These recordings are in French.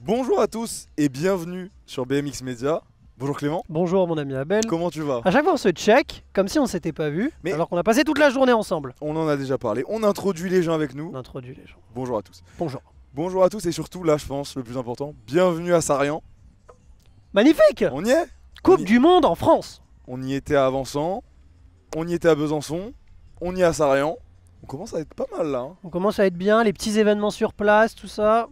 Bonjour à tous et bienvenue sur BMX Media. Bonjour Clément. Bonjour mon ami Abel. Comment tu vas? À chaque fois on se check comme si on s'était pas vu, Mais alors qu'on a passé toute la journée ensemble. on en a déjà parlé, on introduit les gens avec nous. On introduit les gens. Bonjour à tous. Bonjour. Bonjour à tous et surtout là je pense le plus important, bienvenue à Sarian. Magnifique. On y est? Coupe du monde en France. On y était à Avançon, on y était à Besançon, on y est à Sarian. On commence à être pas mal là. On commence à être bien, les petits événements sur place, tout ça.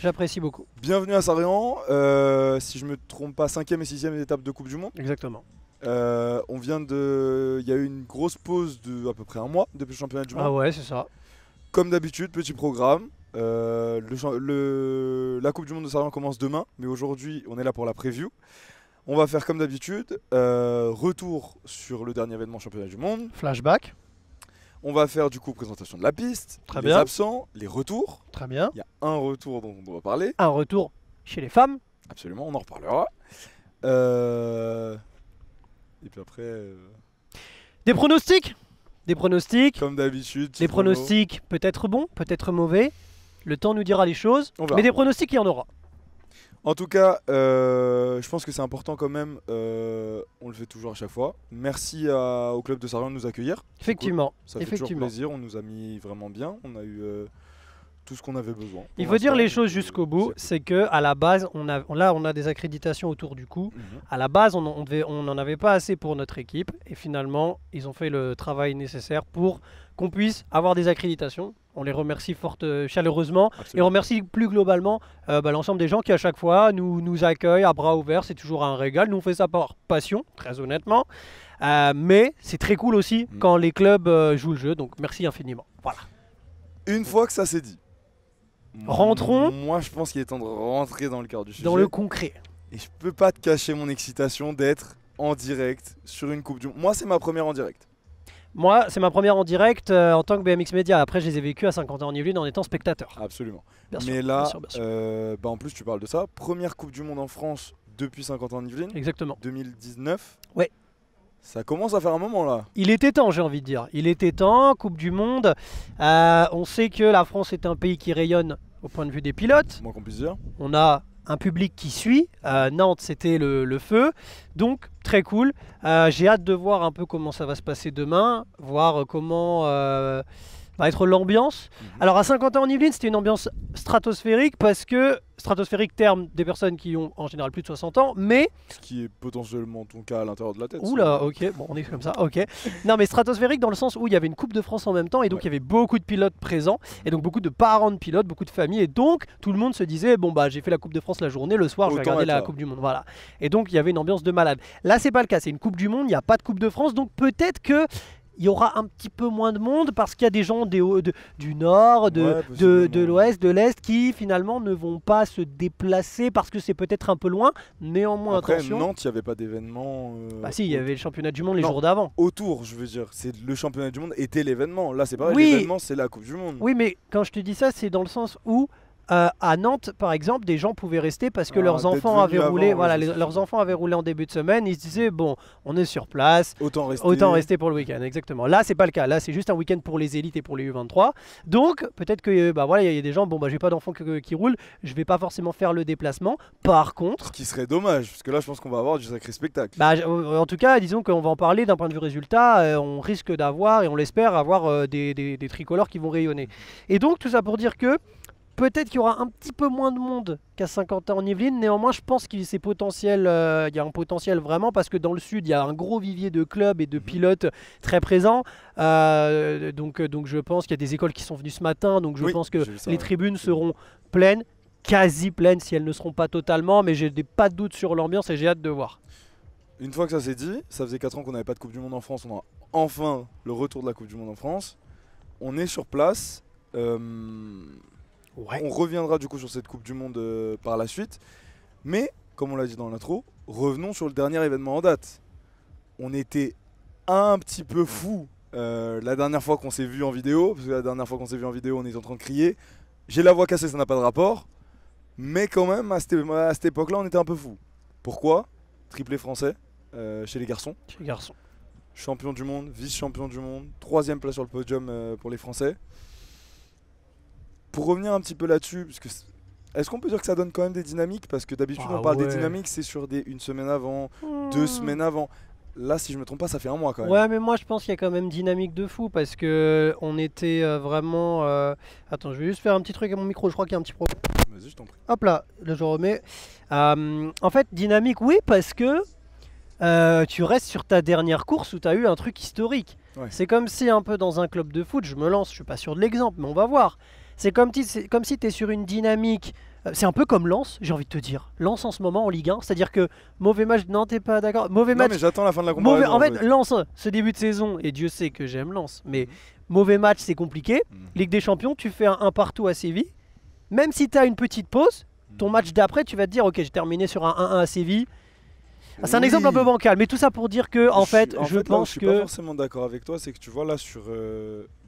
J'apprécie beaucoup. Bienvenue à Sarian, si je me trompe pas, 5e et 6e étape de Coupe du Monde. Exactement. On vient de... Il y a eu une grosse pause de à peu près un mois depuis le championnat du monde. Ah ouais, c'est ça. Comme d'habitude, petit programme. La Coupe du Monde de Sarian commence demain, mais aujourd'hui on est là pour la preview. On va faire comme d'habitude, retour sur le dernier événement championnat du monde. Flashback. On va faire du coup présentation de la piste, Très les bien. absents, les retours. Très bien. Il y a un retour dont on va parler. Un retour chez les femmes. Absolument, on en reparlera. Et puis après, Des pronostics. Des pronostics. comme d'habitude, Les petit prono. pronostics peut-être bons, peut-être mauvais. Le temps nous dira les choses. On verra. Mais des pronostics il y en aura. En tout cas, je pense que c'est important quand même, on le fait toujours à chaque fois. Merci au club de Sarian de nous accueillir. Effectivement. Ça fait toujours Effectivement. plaisir, on nous a mis vraiment bien, on a eu tout ce qu'on avait besoin. Il Pour faut dire l'instant, les choses jusqu'au bout, c'est que à la base, on a des accréditations autour du cou. Mhm. À la base, on n'en avait pas assez pour notre équipe et finalement, ils ont fait le travail nécessaire pour qu'on puisse avoir des accréditations. On les remercie chaleureusement et on Absolument. remercie plus globalement l'ensemble des gens qui à chaque fois nous accueillent à bras ouverts. C'est toujours un régal. Nous on fait ça par passion, très honnêtement. Mais c'est très cool aussi quand les clubs jouent le jeu. Donc merci infiniment. Voilà. Une fois que ça c'est dit, Rentrons moi je pense qu'il est temps de rentrer dans le cœur du sujet. dans le concret. Et je peux pas te cacher mon excitation d'être en direct sur une Coupe du Monde. Moi c'est ma première en direct. Moi, c'est ma première en direct en tant que BMX Media. Après, je les ai vécus à Saint-Quentin-en-Yvelines en étant spectateur. Absolument. Bien sûr, Mais là, bien sûr, bien sûr. en plus tu parles de ça, première Coupe du Monde en France depuis Saint-Quentin-en-Yvelines, Exactement. 2019. Ouais. Ça commence à faire un moment là. Il était temps, j'ai envie de dire. Il était temps, Coupe du Monde. On sait que la France est un pays qui rayonne au point de vue des pilotes. Moins qu'on puisse dire. On a un public qui suit. Nantes, c'était le feu. Donc, très cool. J'ai hâte de voir un peu comment ça va se passer demain. Voir comment va être l'ambiance. Alors, à Saint-Quentin-en-Yvelines, c'était une ambiance stratosphérique parce que... Stratosphérique, terme des personnes qui ont en général plus de 60 ans. Mais... Ce qui est potentiellement ton cas à l'intérieur de la tête. Oula, ok, bon on est comme ça, ok. Non mais stratosphérique dans le sens où il y avait une Coupe de France en même temps et donc il y avait beaucoup de pilotes présents et donc beaucoup de parents de pilotes, beaucoup de familles et donc tout le monde se disait bon bah j'ai fait la Coupe de France la journée, le soir je vais Autant regarder être la là. Coupe du Monde, voilà. Et donc il y avait une ambiance de malade. Là c'est pas le cas, c'est une Coupe du Monde, il n'y a pas de Coupe de France donc peut-être que il y aura un petit peu moins de monde parce qu'il y a des gens du nord, Ouais, de possiblement. l'ouest, de l'est qui finalement ne vont pas se déplacer parce que c'est peut-être un peu loin. Néanmoins, Après, attention. Nantes, il n'y avait pas d'événement. Bah si, il y avait le championnat du monde les Non. jours d'avant. Autour, je veux dire. C'est le championnat du monde était l'événement. Là, c'est pareil. Oui. L'événement, c'est la Coupe du Monde. Oui, mais quand je te dis ça, c'est dans le sens où à Nantes, par exemple, des gens pouvaient rester parce que Ah, leurs d'être enfants avaient venus roulé. avant, Voilà, ouais, c'est leurs sûr. enfants avaient roulé en début de semaine. Ils se disaient bon, on est sur place. Autant rester. Autant rester pour le week-end, exactement. Là, c'est pas le cas. Là, c'est juste un week-end pour les élites et pour les U23. Donc, peut-être que bah voilà, il y a des gens. Bon, bah, j'ai pas d'enfants qui roulent. Je vais pas forcément faire le déplacement. Par contre, Ce qui serait dommage, parce que là, je pense qu'on va avoir du sacré spectacle. bah, en tout cas, disons qu'on va en parler d'un point de vue résultat. On risque d'avoir et on l'espère avoir des tricolores qui vont rayonner. Et donc, tout ça pour dire que peut-être qu'il y aura un petit peu moins de monde qu'à Saint-Quentin-en-Yvelines. Néanmoins, je pense qu'il y a un potentiel vraiment parce que dans le sud, il y a un gros vivier de clubs et de pilotes très présents. Donc je pense qu'il y a des écoles qui sont venues ce matin. Donc je Oui, pense que j'ai vu ça, les ouais. tribunes seront pleines, quasi pleines si elles ne seront pas totalement. Mais j'ai pas de doute sur l'ambiance et j'ai hâte de voir. Une fois que ça s'est dit, ça faisait 4 ans qu'on n'avait pas de Coupe du Monde en France. On a enfin le retour de la Coupe du Monde en France. On est sur place. Ouais. On reviendra du coup sur cette Coupe du Monde par la suite. Mais, comme on l'a dit dans l'intro, revenons sur le dernier événement en date. On était un petit peu fou la dernière fois qu'on s'est vu en vidéo. Parce que la dernière fois qu'on s'est vu en vidéo, on est en train de crier. J'ai la voix cassée, ça n'a pas de rapport. Mais quand même, à cette époque-là, on était un peu fou. Pourquoi? Triplé français chez les garçons. Chez les garçons. Champion du monde, vice-champion du monde, 3ème place sur le podium pour les Français. Pour revenir un petit peu là-dessus, parce que Est-ce qu'on peut dire que ça donne quand même des dynamiques? Parce que d'habitude, Ah on parle des ouais. dynamiques, c'est sur une semaine avant, 2 semaines avant. Là, si je me trompe pas, ça fait un mois quand même. Ouais, mais moi je pense qu'il y a quand même dynamique de fou parce que on était vraiment. Attends, je vais juste faire un petit truc à mon micro, je crois qu'il y a un petit problème. Vas-y, je t'en prie. Hop là, je remets. En fait, dynamique, oui, parce que tu restes sur ta dernière course où tu as eu un truc historique. Ouais. C'est comme si un peu dans un club de foot, je me lance, je suis pas sûr de l'exemple, mais on va voir. C'est comme si tu es sur une dynamique. C'est un peu comme Lens, j'ai envie de te dire. Lens en ce moment en Ligue 1, c'est-à-dire que mauvais match. Non, t'es pas d'accord. Mauvais Non, match. mais j'attends la fin de la Mauvais, comparaison. en fait, fait. Lens, ce début de saison, et Dieu sait que j'aime Lens, mais mauvais match, c'est compliqué. Mhm. Ligue des Champions, tu fais un partout à Séville. Même si tu as une petite pause, ton match d'après, tu vas te dire, ok, j'ai terminé sur un 1-1 à Séville. Ah, c'est un exemple un peu bancal, mais tout ça pour dire que, en fait, là où je je pense suis pas que. forcément d'accord avec toi, c'est que tu vois là sur.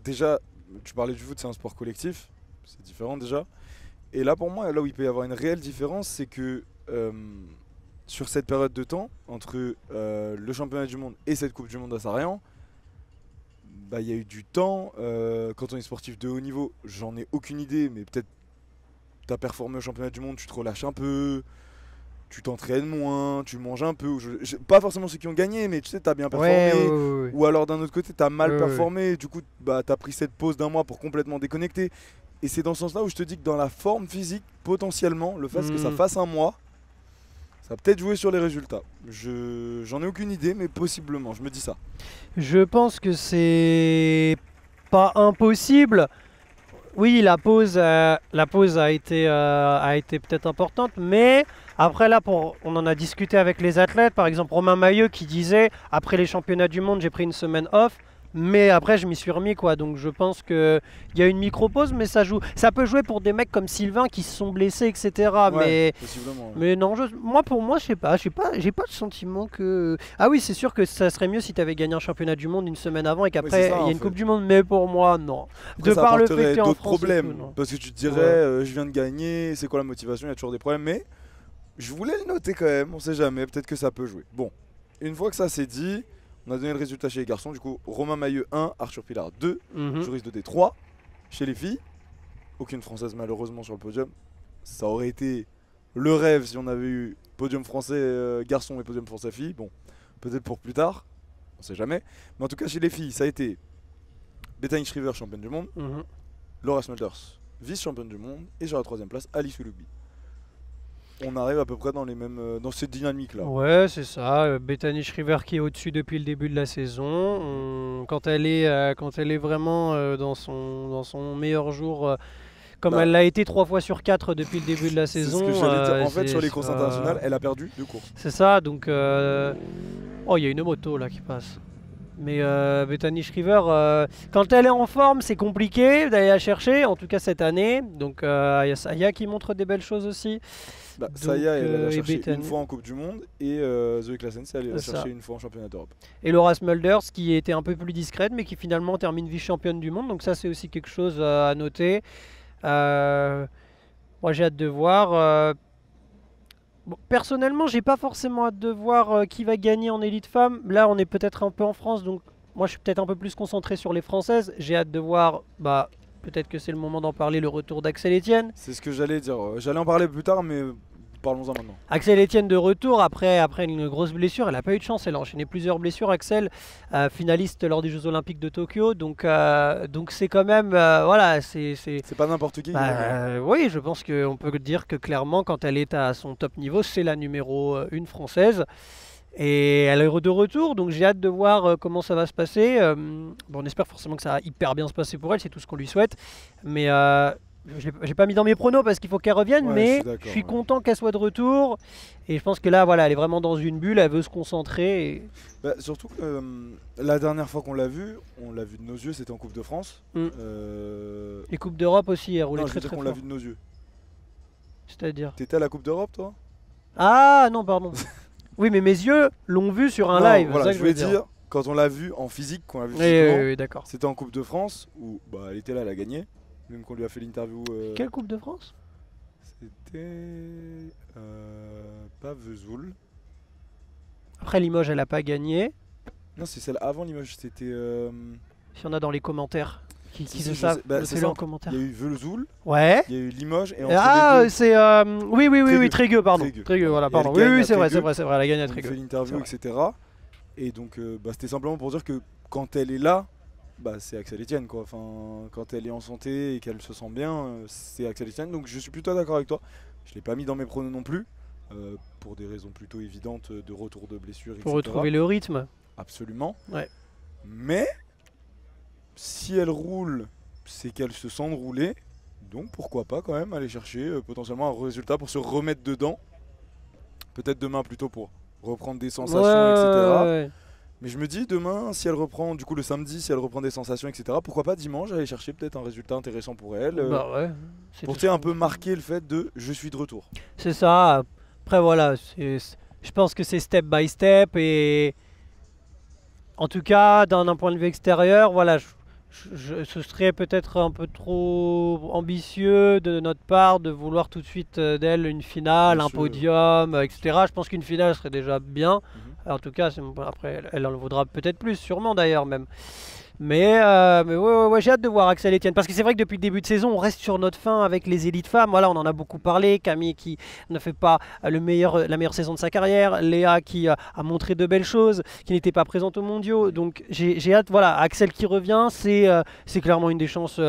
Déjà, tu parlais du foot, c'est un sport collectif, c'est différent déjà. Et là, pour moi, là où il peut y avoir une réelle différence, c'est que sur cette période de temps, entre le championnat du monde et cette Coupe du Monde à Sarajevo, bah, il y a eu du temps. Quand on est sportif de haut niveau, j'en ai aucune idée, mais peut-être tu as performé au championnat du monde, tu te relâches un peu, tu t'entraînes moins, tu manges un peu. Pas forcément ceux qui ont gagné, mais tu sais, tu as bien performé. Ouais. Ou alors d'un autre côté, tu as mal Ouais, performé, du coup, bah, tu as pris cette pause d'1 mois pour complètement déconnecter. Et c'est dans ce sens-là où je te dis que dans la forme physique, potentiellement, le fait que ça fasse un mois, ça a peut-être joué sur les résultats. J'en ai aucune idée, mais possiblement, je me dis ça. Je pense que c'est pas impossible. Oui, la pause a été peut-être importante, mais après là, on en a discuté avec les athlètes, par exemple Romain Mailleux qui disait après les championnats du monde, j'ai pris une semaine off, mais après je m'y suis remis quoi. Donc je pense que il y a une micro-pause, mais ça peut jouer pour des mecs comme Sylvain qui se sont blessés, etc. Ouais, possiblement. Ouais. Mais non, pour moi, je sais pas, j'ai pas le sentiment que. Ah oui, c'est sûr que ça serait mieux si tu avais gagné un championnat du monde une semaine avant et qu'après c'est ça, il y en a une fait. Coupe du monde, mais pour moi, non. Après, De ça par le fait apporterait que t'es en d'autres France et problèmes. tout, non. Parce que tu te dirais, Ouais. je viens de gagner, c'est quoi la motivation? Il y a toujours des problèmes, mais je voulais le noter quand même, on sait jamais, peut-être que ça peut jouer. Bon, une fois que ça c'est dit, on a donné le résultat chez les garçons. Du coup, Romain Mailleux 1, Arthur Pilar 2, Mhm. Joris Dodé 3. Chez les filles, aucune française malheureusement sur le podium. Ça aurait été le rêve si on avait eu podium français garçon et podium français filles. Bon, peut-être pour plus tard, on sait jamais. Mais en tout cas, chez les filles, ça a été Bethany Shriver, championne du monde. Mhm. Laura Smulders, vice-championne du monde. Et sur la 3ème place, Alice Willoughby. On arrive à peu près dans dans cette dynamique là. Ouais, c'est ça. Bethany Shriver qui est au-dessus depuis le début de la saison. Quand elle est vraiment dans son meilleur jour, comme Bah, elle l'a été 3 fois sur 4 depuis le début de la C'est saison. ce que j'allais dire. En fait, c'est sur les courses ça. internationales, elle a perdu 2 courses. C'est ça, donc. Oh, il y a une moto là qui passe. Mais Bethany Shriver, quand elle est en forme, c'est compliqué d'aller la chercher, en tout cas cette année. Donc il y a Saya qui montre des belles choses aussi. Bah, Donc, Saya, elle l'a et cherché Bethany. une fois en Coupe du Monde. Et Zoé Claessens, elle l'a C'est ça. cherché une fois en championnat d'Europe. Et Laura Smulders qui était un peu plus discrète, mais qui finalement termine vice-championne du monde. Donc ça, c'est aussi quelque chose à noter. Moi, j'ai hâte de voir. Bon, personnellement, j'ai pas forcément hâte de voir qui va gagner en élite femme. Là, on est peut-être un peu en France, donc moi, je suis peut-être un peu plus concentré sur les Françaises. J'ai hâte de voir, peut-être que c'est le moment d'en parler, le retour d'Axel Etienne. C'est ce que j'allais dire. J'allais en parler plus tard, mais parlons-en maintenant. Axel Etienne de retour après une grosse blessure. Elle n'a pas eu de chance, elle a enchaîné plusieurs blessures. Axel, finaliste lors des Jeux Olympiques de Tokyo. Donc c'est quand même. Voilà, c'est. C'est pas n'importe qui. Oui, je pense qu'on peut dire que clairement, quand elle est à son top niveau, c'est la numéro 1 française. Et elle est de retour, donc j'ai hâte de voir comment ça va se passer. On espère forcément que ça va hyper bien se passer pour elle, c'est tout ce qu'on lui souhaite. Mais j'ai pas mis dans mes pronos parce qu'il faut qu'elle revienne, Ouais, mais je suis d'accord, je suis ouais. content qu'elle soit de retour. Et je pense que là, voilà, elle est vraiment dans une bulle, elle veut se concentrer. Et... Bah, surtout que la dernière fois qu'on l'a vu de nos yeux, c'était en Coupe de France. Mm. Les Coupes d'Europe aussi, elle roulait Non, je veux très dire très qu'on fort. l'a vu de nos yeux. C'est-à-dire T'étais à la Coupe d'Europe, toi? Ah non, pardon. Oui, mais mes yeux l'ont vu sur un Non, live. voilà, c'est ça je que je voulais veux dire, quand on l'a vu en physique, qu'on l'a vu Oui, physiquement, oui, d'accord. c'était en Coupe de France où elle était là, elle a gagné. Même qu'on lui a fait l'interview. Quelle Coupe de France? C'était pas Vesoul. Après Limoges, elle a pas gagné. Non, c'est celle avant Limoges. C'était. Si on a dans les commentaires. qui Si, le si, savent, c'est notez-le en simple. commentaire. Il y a eu Vesoul, Ouais. il y a eu Limoges et entre Ah, les deux, c'est. Oui, Trégueux, pardon. Trégueux. Trégueux, voilà, Et elle pardon. Oui, gagne oui, à c'est vrai, Trégueux. c'est vrai, elle a gagné à on fait Trégueux. l'interview, C'est etc. Et donc c'était simplement pour dire que quand elle est là, c'est Axel Etienne quoi. Enfin, quand elle est en santé et qu'elle se sent bien, c'est Axel Etienne. Donc je suis plutôt d'accord avec toi. Je l'ai pas mis dans mes pronos non plus, pour des raisons plutôt évidentes de retour de blessure, Pour etc. retrouver le rythme. Absolument. Ouais. Mais si elle roule, c'est qu'elle se sent rouler. Donc pourquoi pas quand même aller chercher potentiellement un résultat pour se remettre dedans. Peut-être demain plutôt pour reprendre des sensations, etc. Ouais. Mais je me dis demain, si elle reprend, du coup le samedi, si elle reprend des sensations, etc. Pourquoi pas dimanche aller chercher peut-être un résultat intéressant pour elle. Bah ouais. C'est Pour tout ce un qu'on peu fait. marquer le fait de je suis de retour. C'est ça. Après, voilà. Je pense que c'est step by step. Et en tout cas, d'un point de vue extérieur, voilà. Ce serait peut-être un peu trop ambitieux de notre part de vouloir tout de suite d'elle une finale, Bien un sûr. podium, etc. Je pense qu'une finale serait déjà bien. Mhm. En tout cas, après, elle en vaudra peut-être plus, sûrement d'ailleurs même. Mais ouais, j'ai hâte de voir Axel Etienne. Parce que c'est vrai que depuis le début de saison, on reste sur notre fin avec les élites femmes. Voilà, on en a beaucoup parlé. Camille qui ne fait pas la meilleure saison de sa carrière. Léa qui a montré de belles choses, qui n'était pas présente aux mondiaux. Donc j'ai hâte. Voilà, Axel qui revient, c'est clairement une des chances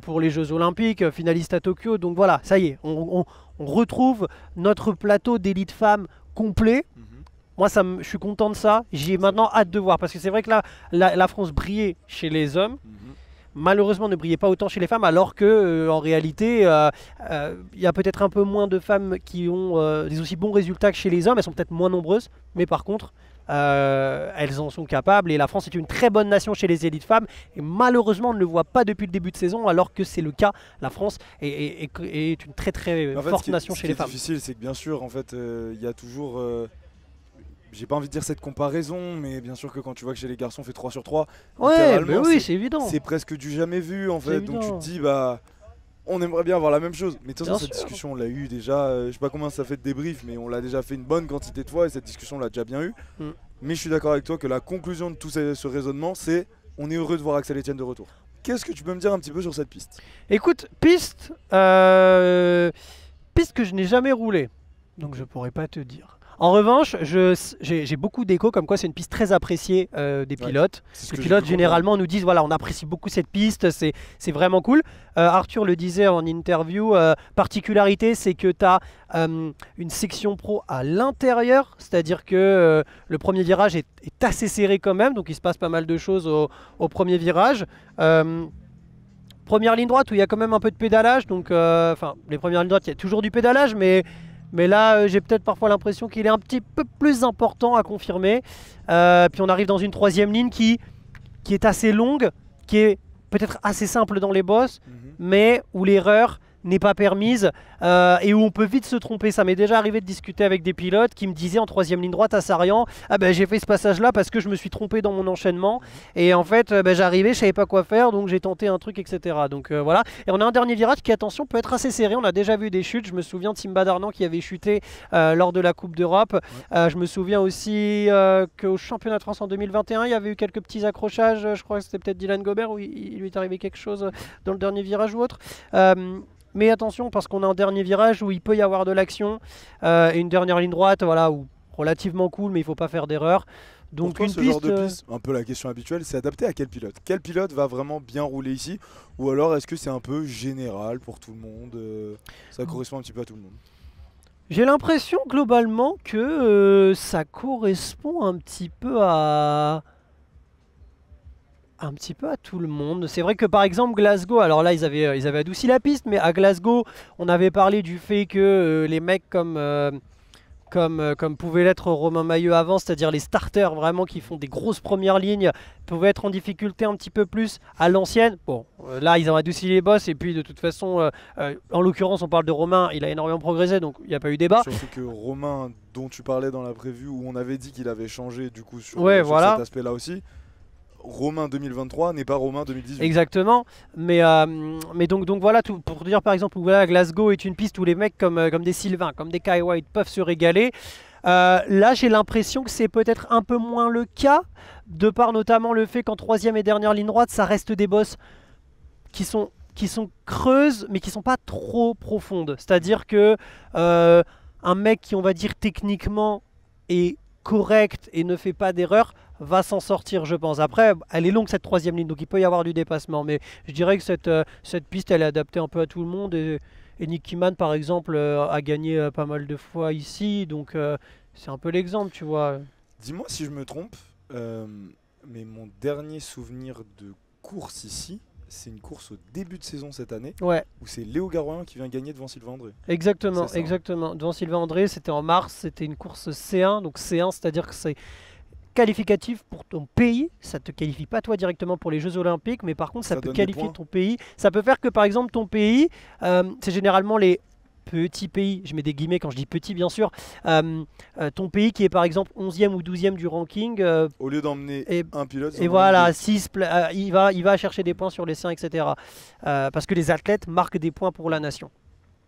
pour les Jeux Olympiques, finaliste à Tokyo. Donc voilà, ça y est, on retrouve notre plateau d'élite femmes complet. Mhm. Moi, je suis content de ça. J'ai maintenant hâte de voir. Parce que c'est vrai que là, la France brillait chez les hommes. Mhm. Malheureusement, ne brillait pas autant chez les femmes. Alors que, en réalité, il y a peut-être un peu moins de femmes qui ont des aussi bons résultats que chez les hommes. Elles sont peut-être moins nombreuses. Mais par contre, elles en sont capables. Et la France est une très bonne nation chez les élites femmes. Et malheureusement, on ne le voit pas depuis le début de saison. Alors que c'est le cas. La France est une très très En fait, forte nation ce chez qui les est femmes. difficile, c'est que bien sûr, en fait, il y a toujours. J'ai pas envie de dire cette comparaison, mais bien sûr que quand tu vois que chez les garçons on fait 3 sur 3, Ouais, littéralement, mais oui, c'est évident. c'est presque du jamais vu en C'est fait. Donc tu évident. te dis, on aimerait bien avoir la même chose. Mais de toute façon, Bien cette sûr. discussion, on l'a eu déjà, je sais pas combien ça fait de débrief, mais on l'a déjà fait une bonne quantité de fois et cette discussion, on l'a déjà bien eu. Mm. Mais je suis d'accord avec toi que la conclusion de tout ce raisonnement, c'est on est heureux de voir Axel Etienne de retour. Qu'est-ce que tu peux me dire un petit peu sur cette piste? Écoute, piste que je n'ai jamais roulée, donc je pourrais pas te dire. En revanche, j'ai beaucoup d'échos comme quoi c'est une piste très appréciée des pilotes. C'est ce Les que j'ai pilotes pu généralement nous disent voilà, on apprécie beaucoup cette piste, c'est vraiment cool. Arthur le disait en interview, particularité c'est que tu as une section pro à l'intérieur, c'est-à-dire que le premier virage est assez serré quand même, donc il se passe pas mal de choses au premier virage. Première ligne droite où il y a quand même un peu de pédalage, donc enfin les premières lignes droites il y a toujours du pédalage, mais là j'ai peut-être parfois l'impression qu'il est un petit peu plus important à confirmer. Puis on arrive dans une troisième ligne qui est assez longue, qui est peut-être assez simple dans les bosses, mais où l'erreur n'est pas permise et où on peut vite se tromper. Ça m'est déjà arrivé de discuter avec des pilotes qui me disaient en troisième ligne droite à Sarian, ah ben j'ai fait ce passage là parce que je me suis trompé dans mon enchaînement et en fait j'arrivais, je savais pas quoi faire donc j'ai tenté un truc, etc. Donc voilà, et on a un dernier virage qui, attention, peut être assez serré. On a déjà vu des chutes, je me souviens de Simba Darnan qui avait chuté lors de la Coupe d'Europe. Je me souviens aussi qu'au championnat de France en 2021 il y avait eu quelques petits accrochages, je crois que c'était peut-être Dylan Gobert où il lui est arrivé quelque chose dans le dernier virage ou autre. Mais attention, parce qu'on a un dernier virage où il peut y avoir de l'action et une dernière ligne droite, voilà, où relativement cool, mais il faut pas faire d'erreur. Donc pour toi, une ce piste, genre de piste, un peu la question habituelle, c'est adapté à quel pilote? Quel pilote va vraiment bien rouler ici? Ou alors est-ce que c'est un peu général pour tout le monde? Ça correspond un petit peu à tout le monde. j'ai l'impression globalement que ça correspond un petit peu à tout le monde. C'est vrai que par exemple Glasgow, alors là ils avaient adouci la piste, mais à Glasgow on avait parlé du fait que les mecs comme pouvait l'être Romain Mailleux avant, c'est-à-dire les starters vraiment qui font des grosses premières lignes, pouvaient être en difficulté un petit peu plus à l'ancienne. Bon, là ils ont adouci les bosses et puis de toute façon, en l'occurrence on parle de Romain, il a énormément progressé donc il n'y a pas eu débat. Surtout que Romain, dont tu parlais dans la prévue, où on avait dit qu'il avait changé du coup sur Voilà. cet aspect-là aussi, Romain 2023 n'est pas Romain 2018. Exactement, mais donc voilà, tout, pour dire par exemple, voilà, Glasgow est une piste où les mecs comme des Sylvain, comme des Kai White peuvent se régaler. Là j'ai l'impression que c'est peut-être un peu moins le cas, de par notamment le fait qu'en troisième et dernière ligne droite, ça reste des bosses qui sont creuses, mais qui sont pas trop profondes. C'est-à-dire que un mec qui, on va dire, techniquement est correct et ne fait pas d'erreur va s'en sortir, je pense. Après, elle est longue cette troisième ligne, donc il peut y avoir du dépassement, mais je dirais que cette piste, elle est adaptée un peu à tout le monde, et Nicky Mann, par exemple, a gagné pas mal de fois ici, donc c'est un peu l'exemple, tu vois. Dis-moi si je me trompe, mais mon dernier souvenir de course ici, c'est une course au début de saison cette année, Ouais, où c'est Léo Garoyan qui vient gagner devant Sylvain André. exactement, C'est ça, hein. exactement. Devant Sylvain André, c'était en mars, c'était une course C1, donc C1, c'est-à-dire que c'est qualificatif pour ton pays, ça te qualifie pas toi directement pour les Jeux Olympiques, mais par contre ça Ça peut donne des qualifier points. ton pays. Ça peut faire que par exemple ton pays, c'est généralement les petits pays, je mets des guillemets quand je dis petit bien sûr, ton pays qui est par exemple 11e ou 12e du ranking, Au lieu d'emmener et, un pilote, et voilà, il va chercher des points sur les siens, etc. Parce que les athlètes marquent des points pour la nation.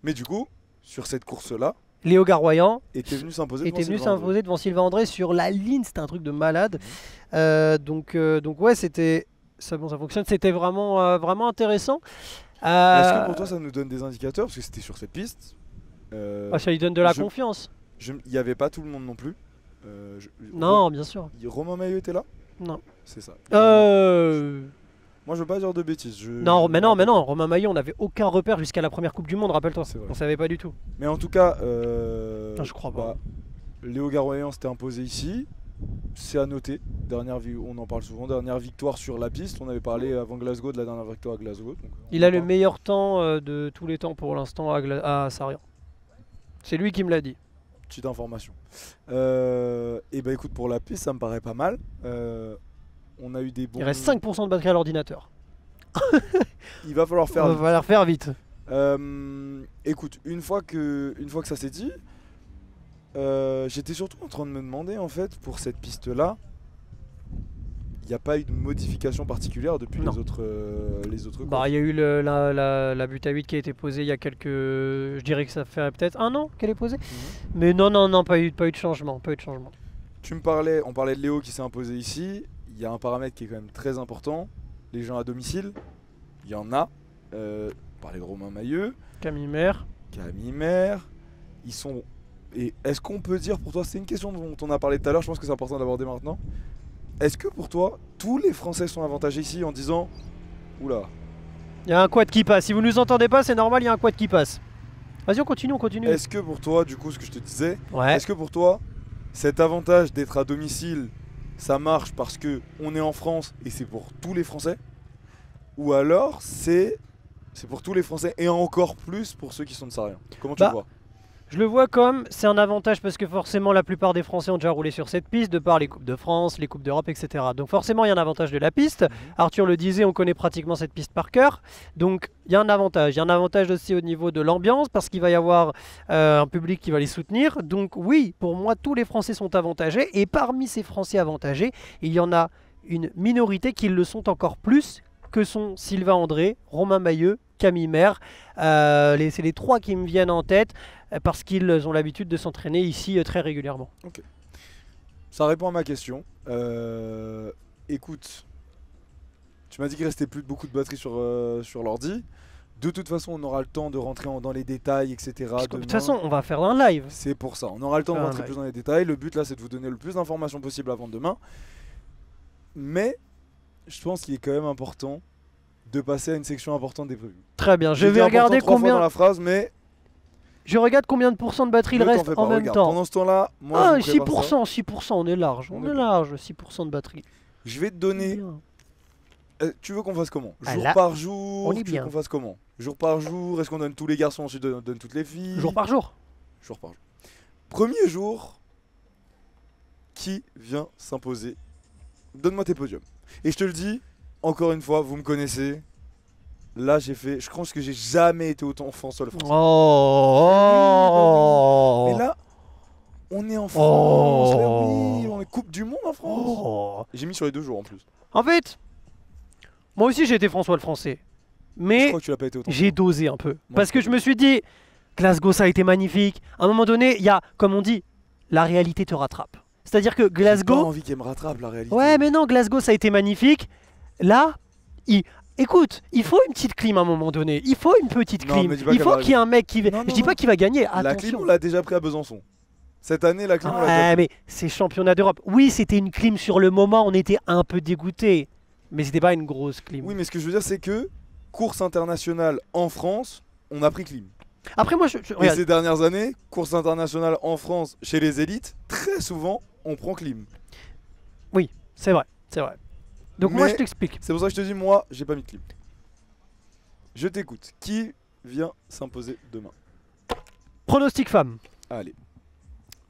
Mais du coup, sur cette course-là, Léo Garoyan était venu s'imposer était devant venu Sylvain André. s'imposer devant Sylvain André sur la ligne, c'était un truc de malade. Donc ouais, c'était ça, bon, ça fonctionne, c'était vraiment intéressant. Est-ce que pour toi ça nous donne des indicateurs? Parce que c'était sur cette piste. Ça lui donne de la je- confiance. Il n'y avait pas tout le monde non plus. Non, bien sûr. Romain Maillot était là? Non. C'est ça. Euh, Moi je veux pas dire de bêtises. Non, mais non, Romain Maillot, on n'avait aucun repère jusqu'à la première Coupe du Monde, rappelle-toi. C'est vrai. On savait pas du tout. Mais en tout cas, Non, je crois pas. Léo Garoyan s'était imposé ici. C'est à noter. On en parle souvent. Dernière victoire sur la piste. On avait parlé avant Glasgow de la dernière victoire à Glasgow. Donc Il a le meilleur temps de tous les temps pour l'instant à Sarrian. C'est lui qui me l'a dit. Petite information. Et bah écoute, pour la piste, ça me paraît pas mal. On a eu des bons. Il reste 5% de batterie à l'ordinateur. Il va falloir faire. On va la refaire vite. Écoute, une fois que ça s'est dit, j'étais surtout en train de me demander en fait pour cette piste-là, il n'y a pas eu de modification particulière depuis Non. les autres Bah, courses. il y a eu la butte à 8 qui a été posée il y a quelques. Je dirais que ça fait peut-être un an qu'elle est posée. Mais non, pas eu de changement. Pas eu de changement. On parlait de Léo qui s'est imposé ici. Il y a un paramètre qui est quand même très important. Les gens à domicile, il y en a. On parlait de Romain Maillot, Camille Maire. Camille Maire. Ils sont. Et est-ce qu'on peut dire pour toi, c'est une question dont on a parlé tout à l'heure, je pense que c'est important d'aborder maintenant. Est-ce que pour toi, tous les Français sont avantagés ici en disant oula, Il y a un quad qui passe. Si vous nous entendez pas, c'est normal, il y a un quad qui passe. Vas-y, on continue. est-ce que pour toi, du coup, ce que je te disais, Ouais. est-ce que pour toi, cet avantage d'être à domicile, ça marche parce que on est en France et c'est pour tous les Français? Ou alors c'est pour tous les Français et encore plus pour ceux qui sont de Sarrian? Comment tu Bah, le vois? Je le vois comme c'est un avantage parce que forcément la plupart des Français ont déjà roulé sur cette piste de par les Coupes de France, les Coupes d'Europe, etc. Donc forcément il y a un avantage de la piste. Arthur le disait, on connaît pratiquement cette piste par cœur. Donc il y a un avantage. Il y a un avantage aussi au niveau de l'ambiance parce qu'il va y avoir un public qui va les soutenir. Donc oui, pour moi tous les Français sont avantagés. Et parmi ces Français avantagés, il y en a une minorité qui le sont encore plus que sont Sylvain André, Romain Maillot, Camille Maire. C'est les trois qui me viennent en tête parce qu'ils ont l'habitude de s'entraîner ici très régulièrement. Ça répond à ma question. Écoute, tu m'as dit qu'il restait plus beaucoup de batterie sur l'ordi. De toute façon, on aura le temps de rentrer dans les détails, etc. De toute demain. façon, on va faire un live. C'est pour ça. On aura le temps de Faire un rentrer live. plus dans les détails. Le but là, c'est de vous donner le plus d'informations possible avant demain. Mais je pense qu'il est quand même important de passer à une section importante des prévus. Très bien. Je J'ai dit vais important regarder 3 fois dans combien. la phrase, mais Je regarde combien de pourcents de batterie il ne t'en reste fais en pas. même Regarde, temps. pendant ce temps-là, moi, Ah, je vous prépare ça. 6%, on est large. On On est est bon. large, 6% de batterie. Je vais te donner. Bien. Tu veux qu'on fasse comment? Ah Jour là, par jour? on est Tu veux bien. qu'on fasse comment? Jour par jour? Est-ce qu'on donne tous les garçons, ensuite on donne toutes les filles? Jour par jour. Jour par jour. Premier jour, qui vient s'imposer? Donne-moi tes podiums. Et je te le dis, encore une fois, vous me connaissez. Là, je pense que j'ai jamais été autant en sol français. Oh, Mais là, on est en France. Oh. Mais oui, on est Coupe du Monde en France. Oh. J'ai mis sur les 2 jours en plus. En fait, moi aussi j'ai été François le Français. Je Mais crois que tu l'as pas été autant. j'ai dosé un peu. Moi, Parce je que je me suis dit, Glasgow ça a été magnifique. À un moment donné, il y a, comme on dit, la réalité te rattrape. C'est-à-dire que J'ai pas Glasgow... envie qu'elle me rattrape la réalité. Ouais, mais non, Glasgow ça a été magnifique. Là, écoute, il faut une petite clim à un moment donné. Il faut une petite Non, clim. mais dis pas Il qu'elle faut va qu'il y ait un mec qui. Non, Je non, dis non. pas qu'il va gagner. La clim, Attention. on l'a déjà pris à Besançon. Cette année, la clim, on l'a déjà Ouais, pris. mais c'est championnat d'Europe. Oui, c'était une clim sur le moment. On était un peu dégoûté, mais c'était pas une grosse clim. Oui, mais ce que je veux dire, c'est que course internationale en France, on a pris clim. Après, moi, Et regarde, ces dernières années, course internationale en France, chez les élites, très souvent, on prend clim. c'est vrai, c'est vrai. Donc moi, Mais- je t'explique. C'est pour ça que je te dis, moi, j'ai pas mis de clim. Je t'écoute. Qui vient s'imposer demain? Pronostic femme. Allez.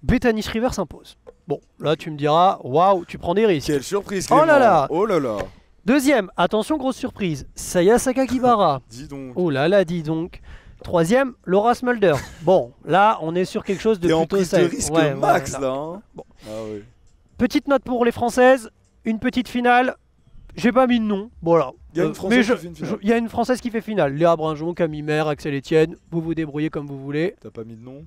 Bethany Shriver s'impose. Bon, là, tu me diras, waouh, tu prends des risques. Quelle surprise, Oh là Clément. là. Oh là là. Deuxième, attention, grosse surprise. Saya Sakakibara. Dis donc. Oh là là, dis donc. Troisième, Laura Smulder. Bon, là, on est sur quelque chose de T'es en plutôt prise de safe. risque Ouais, max, ouais, là. Hein. Bon. Ah ouais. Petite note pour les Françaises, une petite finale. J'ai pas mis de nom, voilà. Il y a une Mais Française qui fait une finale. il y a une Française qui fait finale. Léa Brinjon, Camille Maire, Axel Etienne. Vous vous débrouillez comme vous voulez. T'as pas mis de nom?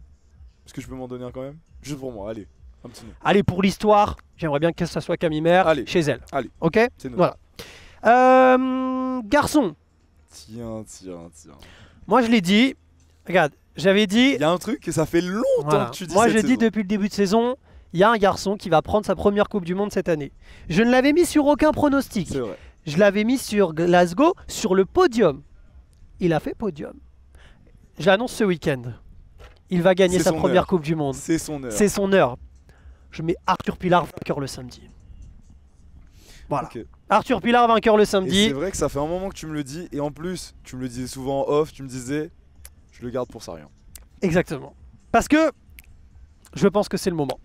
Est-ce que je peux m'en donner un quand même? Juste pour moi, allez. Un petit nom. Allez, pour l'histoire, j'aimerais bien que ça soit Camille Maire Allez. chez elle. Allez. Ok. C'est noté. Voilà. Garçon, Tiens. moi je l'ai dit. Regarde, j'avais dit. Il y a un truc que ça fait longtemps Voilà. que tu dis Moi, cette je dis saison. depuis le début de saison, il y a un garçon qui va prendre sa première Coupe du Monde cette année. Je ne l'avais mis sur aucun pronostic. C'est vrai. Je l'avais mis sur Glasgow, sur le podium. Il a fait podium. Je l'annonce ce week-end. Il va gagner C'est sa son première heure. Coupe du Monde. C'est son heure. C'est son heure. Je mets Arthur Pilar vainqueur le samedi. Voilà. Ok. Arthur Pilar vainqueur le Et samedi. c'est vrai que ça fait un moment que tu me le dis. Et en plus, tu me le disais souvent en off. Tu me disais, je le garde pour ça, rien. Exactement. Parce que je pense que c'est le moment.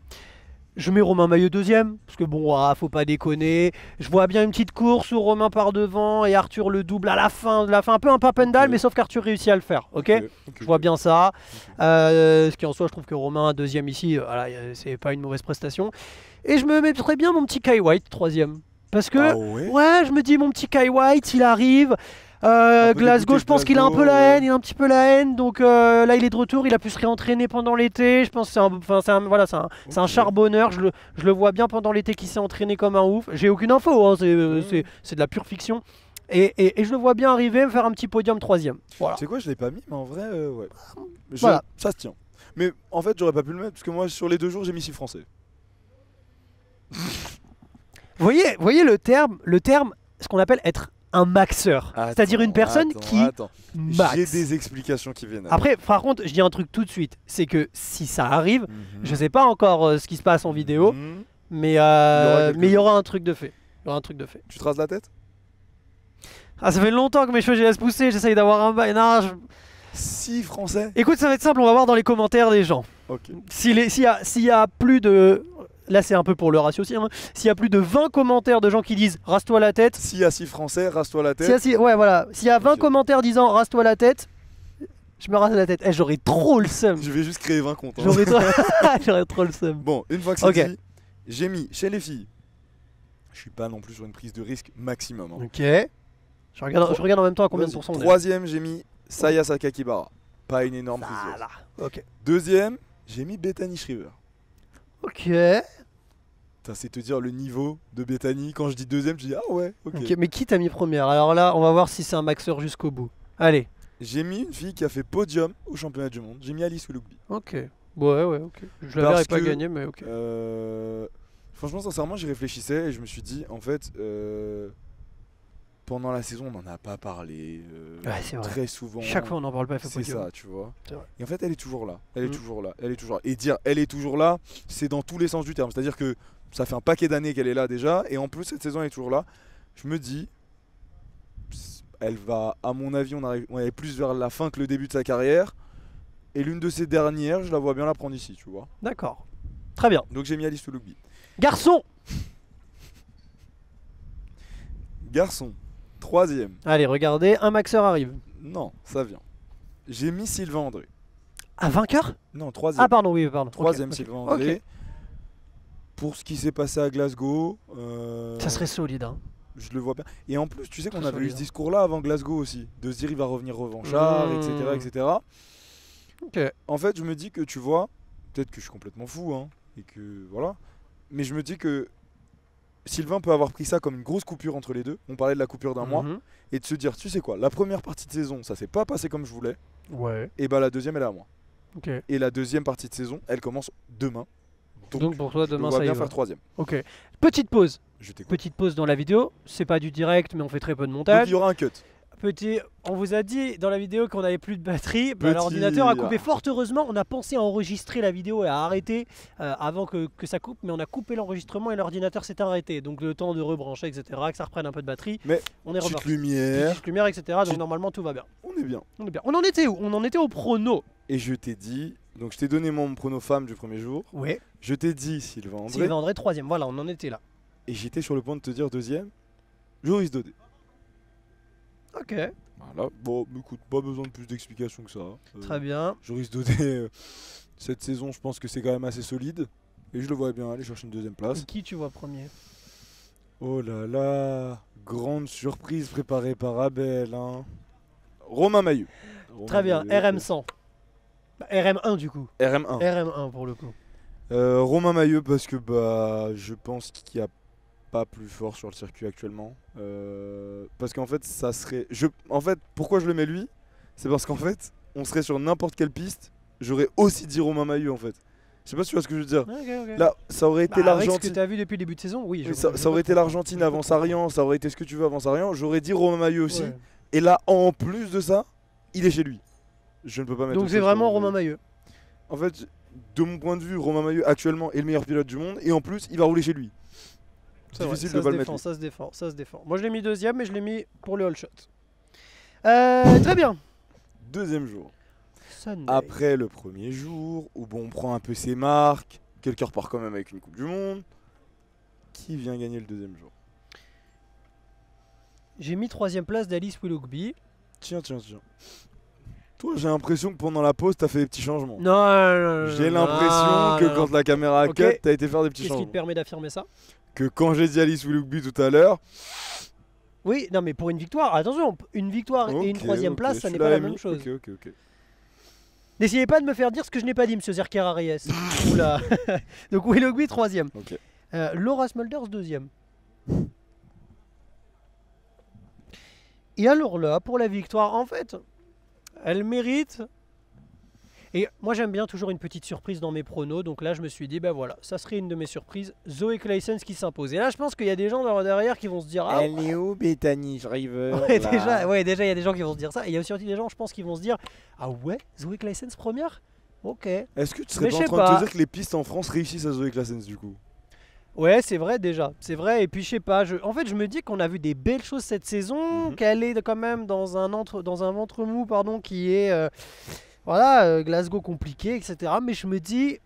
Je mets Romain Maillot deuxième, parce que bon, faut pas déconner. Je vois bien une petite course où Romain part devant et Arthur le double à la fin. Un peu un Papendal, Ok. mais sauf qu'Arthur réussit à le faire. Ok, Ok. je vois bien ça. Ce qui en soi, je trouve que Romain deuxième ici, voilà, c'est pas une mauvaise prestation. Et je me mettrais bien mon petit Kai White troisième. Parce que, Ah ouais. ouais, je me dis mon petit Kai White, il arrive. peu Glasgow, dégoûté je pense de qu'il a un peu Glasgow, la haine, ouais. il a un petit peu la haine. Donc là, il est de retour, il a pu se réentraîner pendant l'été. Je pense que c'est un Ok. charbonneur. Je le vois bien pendant l'été qui s'est entraîné comme un ouf. J'ai aucune info, hein, c'est de la pure fiction. Et je le vois bien arriver, faire un petit podium troisième. Voilà. Tu sais quoi, je l'ai pas mis, mais en vrai, ouais. Voilà. Ça se tient. Mais en fait, j'aurais pas pu le mettre parce que moi, sur les 2 jours, j'ai mis 6 Français. Voyez le terme, ce qu'on appelle être un maxeur. C'est-à-dire une personne qui Attends. max. J'ai des explications qui viennent. Après, par contre, je dis un truc tout de suite, c'est que si ça arrive, Mhm. je sais pas encore ce qui se passe en vidéo, Mhm. mais quelque il y aura un truc de fait. Il y aura un truc de fait. Tu traces la tête? Ah, ça fait longtemps que mes cheveux, je les laisse pousser, j'essaye d'avoir un bail. Non, 6 Français. écoute, ça va être simple, on va voir dans les commentaires des gens. Ok. S'il y a plus de... Là, c'est un peu pour le ratio aussi. Hein. S'il y a plus de 20 commentaires de gens qui disent « rase-toi la tête », S'il y a 6 Français, rase-toi la tête. s'il y a 20 Ok. commentaires disant « rase-toi la tête », je me rase la tête. Eh, j'aurais trop le seum. Je vais juste créer 20 comptes. hein. J'aurais trop... j'aurais trop le seum. Bon, une fois que c'est Ok. dit, j'ai mis chez les filles. Je suis pas non plus sur une prise de risque maximum. hein. Ok. Je regarde en même temps à combien de Vas-y. pourcents on est. Troisième, j'ai mis Saya Sakakibara. Pas une énorme prise de risque. Voilà. Ok. Deuxième, j'ai mis Bethany Shriver. Ok. Putain, c'est te dire le niveau de Bethany. Quand je dis deuxième, je dis ah ouais, ok. Ok, mais qui t'a mis première? Alors là, on va voir si c'est un maxeur jusqu'au bout. Allez. J'ai mis une fille qui a fait podium au championnat du monde. J'ai mis Alice Willoughby. Ok. Ouais, ok. Je la Parce verrais pas que, gagner, mais ok. Franchement, sincèrement, j'y réfléchissais et je me suis dit, en fait, pendant la saison, on n'en a pas parlé Ouais, c'est vrai. très souvent. Chaque fois, on en parle pas, elle fait C'est podium. ça, tu vois. C'est vrai. Et en fait, elle est toujours là. Elle est Mm. toujours là. Elle est toujours là. Et dire elle est toujours là, c'est dans tous les sens du terme. C'est-à-dire que ça fait un paquet d'années qu'elle est là déjà. Et en plus, cette saison, elle est toujours là. Je me dis, elle va, à mon avis, on est plus vers la fin que le début de sa carrière. Et l'une de ces dernières, je la vois bien la prendre ici, tu vois. D'accord. Très bien. Donc j'ai mis Alice Willoughby. Garçon. Garçon, troisième. Allez, regardez, un maxeur arrive. Non, ça vient. J'ai mis Sylvain André. Un vainqueur? Non, troisième. Ah, pardon, oui, pardon. Ok, Troisième ok. Sylvain André. Ok. Pour ce qui s'est passé à Glasgow, Ça serait solide, hein. je le vois bien. Et en plus, tu sais qu'on Très avait eu ce solide. discours-là avant Glasgow aussi, de se dire il va revenir revanchard, Mmh. etc., etc. Ok. En fait, je me dis que tu vois, peut-être que je suis complètement fou, hein, et que voilà, mais je me dis que Sylvain peut avoir pris ça comme une grosse coupure entre les deux. On parlait de la coupure d'un mois. Mhm. Et de se dire, tu sais quoi, la première partie de saison, ça s'est pas passé comme je voulais. Ouais. Et bah la deuxième, elle est à moi. Ok. Et la deuxième partie de saison, elle commence demain. Donc pour toi, je me demain, vois ça y bien va. faire troisième. Ok. Petite pause. Je t'écoute. Petite pause dans la vidéo. C'est pas du direct, mais on fait très peu de Donc montage. il y aura un cut. On vous a dit dans la vidéo qu'on avait plus de batterie. Bah, Petit- l'ordinateur a coupé. Fort heureusement, on a pensé à enregistrer la vidéo et à arrêter avant que ça coupe, mais on a coupé l'enregistrement et l'ordinateur s'est arrêté. Donc le temps de rebrancher, etc., que ça reprenne un peu de batterie. Mais on est petite reparti. lumière, Petite lumière, etc. Donc Petite- normalement tout va bien. on est bien. On est bien. On en était où? On en était au prono. Et je t'ai dit, donc je t'ai donné mon prono femme du premier jour. Ouais. Je t'ai dit Sylvain André. Sylvain André, troisième. Voilà, on en était là. Et j'étais sur le point de te dire deuxième. Joris Dodé. Ok. Voilà. Bon, écoute, pas besoin de plus d'explications que ça. Très bien. Joris Dodé, cette saison, je pense que c'est quand même assez solide. Et je le vois bien aller chercher une deuxième place. Et qui tu vois premier? Oh là là, grande surprise préparée par Abel. Hein. Romain Maillot. Très bien. RM100. Bah, RM1 du coup. RM1. RM1 pour le coup. Romain Maillot parce que bah je pense qu'il n'y a pas plus fort sur le circuit actuellement. Parce qu'en fait ça serait. En fait pourquoi je le mets lui, c'est parce qu'en fait on serait sur n'importe quelle piste, j'aurais aussi dit Romain Maillot en fait. Je sais pas si tu vois ce que je veux dire. Ok. Là ça aurait été Avec ce que l'Argentine. tu as vu depuis le début de saison, oui. Oui, ça aurait été l'Argentine avant Sarian, ça aurait été ce que tu veux avant Sarian, j'aurais dit Romain Maillot aussi. Ouais. Et là en plus de ça, il est chez lui. Je ne peux pas mettre. Donc autre c'est chose vraiment que Romain Maillot. En fait, de mon point de vue, Romain Maillot actuellement est le meilleur pilote du monde et en plus il va rouler chez lui. C'est vrai, Difficile ça de se pas le défend, mettre. ça se défend. Moi je l'ai mis deuxième, mais je l'ai mis pour le all shot. Très bien. Deuxième jour. Sunday. Après le premier jour, où bon, on prend un peu ses marques, quelqu'un repart quand même avec une Coupe du Monde. Qui vient gagner le deuxième jour? J'ai mis troisième place d'Alice Willoughby. Tiens. Toi, j'ai l'impression que pendant la pause, t'as fait des petits changements. Non. J'ai l'impression que quand la caméra a Ok. cut, t'as été faire des petits Qu'est-ce qui te changements. permet d'affirmer ça? Que quand j'ai dit Alice Willoughby tout à l'heure, Oui, non mais pour une victoire, attention, une victoire et une troisième place, ça n'est pas la même chose. Ok. N'essayez pas de me faire dire ce que je n'ai pas dit, monsieur Zerker Ariès. Oula. Donc Willoughby troisième. Ok. Laura Smulders deuxième. Et alors là, pour la victoire, en fait, elle mérite. Et moi j'aime bien toujours une petite surprise dans mes pronos, donc là je me suis dit, ben voilà, ça serait une de mes surprises, Zoe Claessens qui s'impose. Et là je pense qu'il y a des gens derrière qui vont se dire, ah Elle est où, Bethany Shriver ouais, déjà il y a des gens qui vont se dire ça, et il y a aussi des gens je pense qui vont se dire, ah ouais, Zoe Claessens première? Ok. Est-ce que tu serais Mais pas je en sais train de pas. te dire que les pistes en France réussissent à Zoé Claessens du coup? Ouais, c'est vrai déjà, c'est vrai. Et puis je sais pas, en fait je me dis qu'on a vu des belles choses cette saison, Mhm. qu'elle est quand même dans un ventre mou, pardon, qui est Glasgow compliqué, etc. Mais je me dis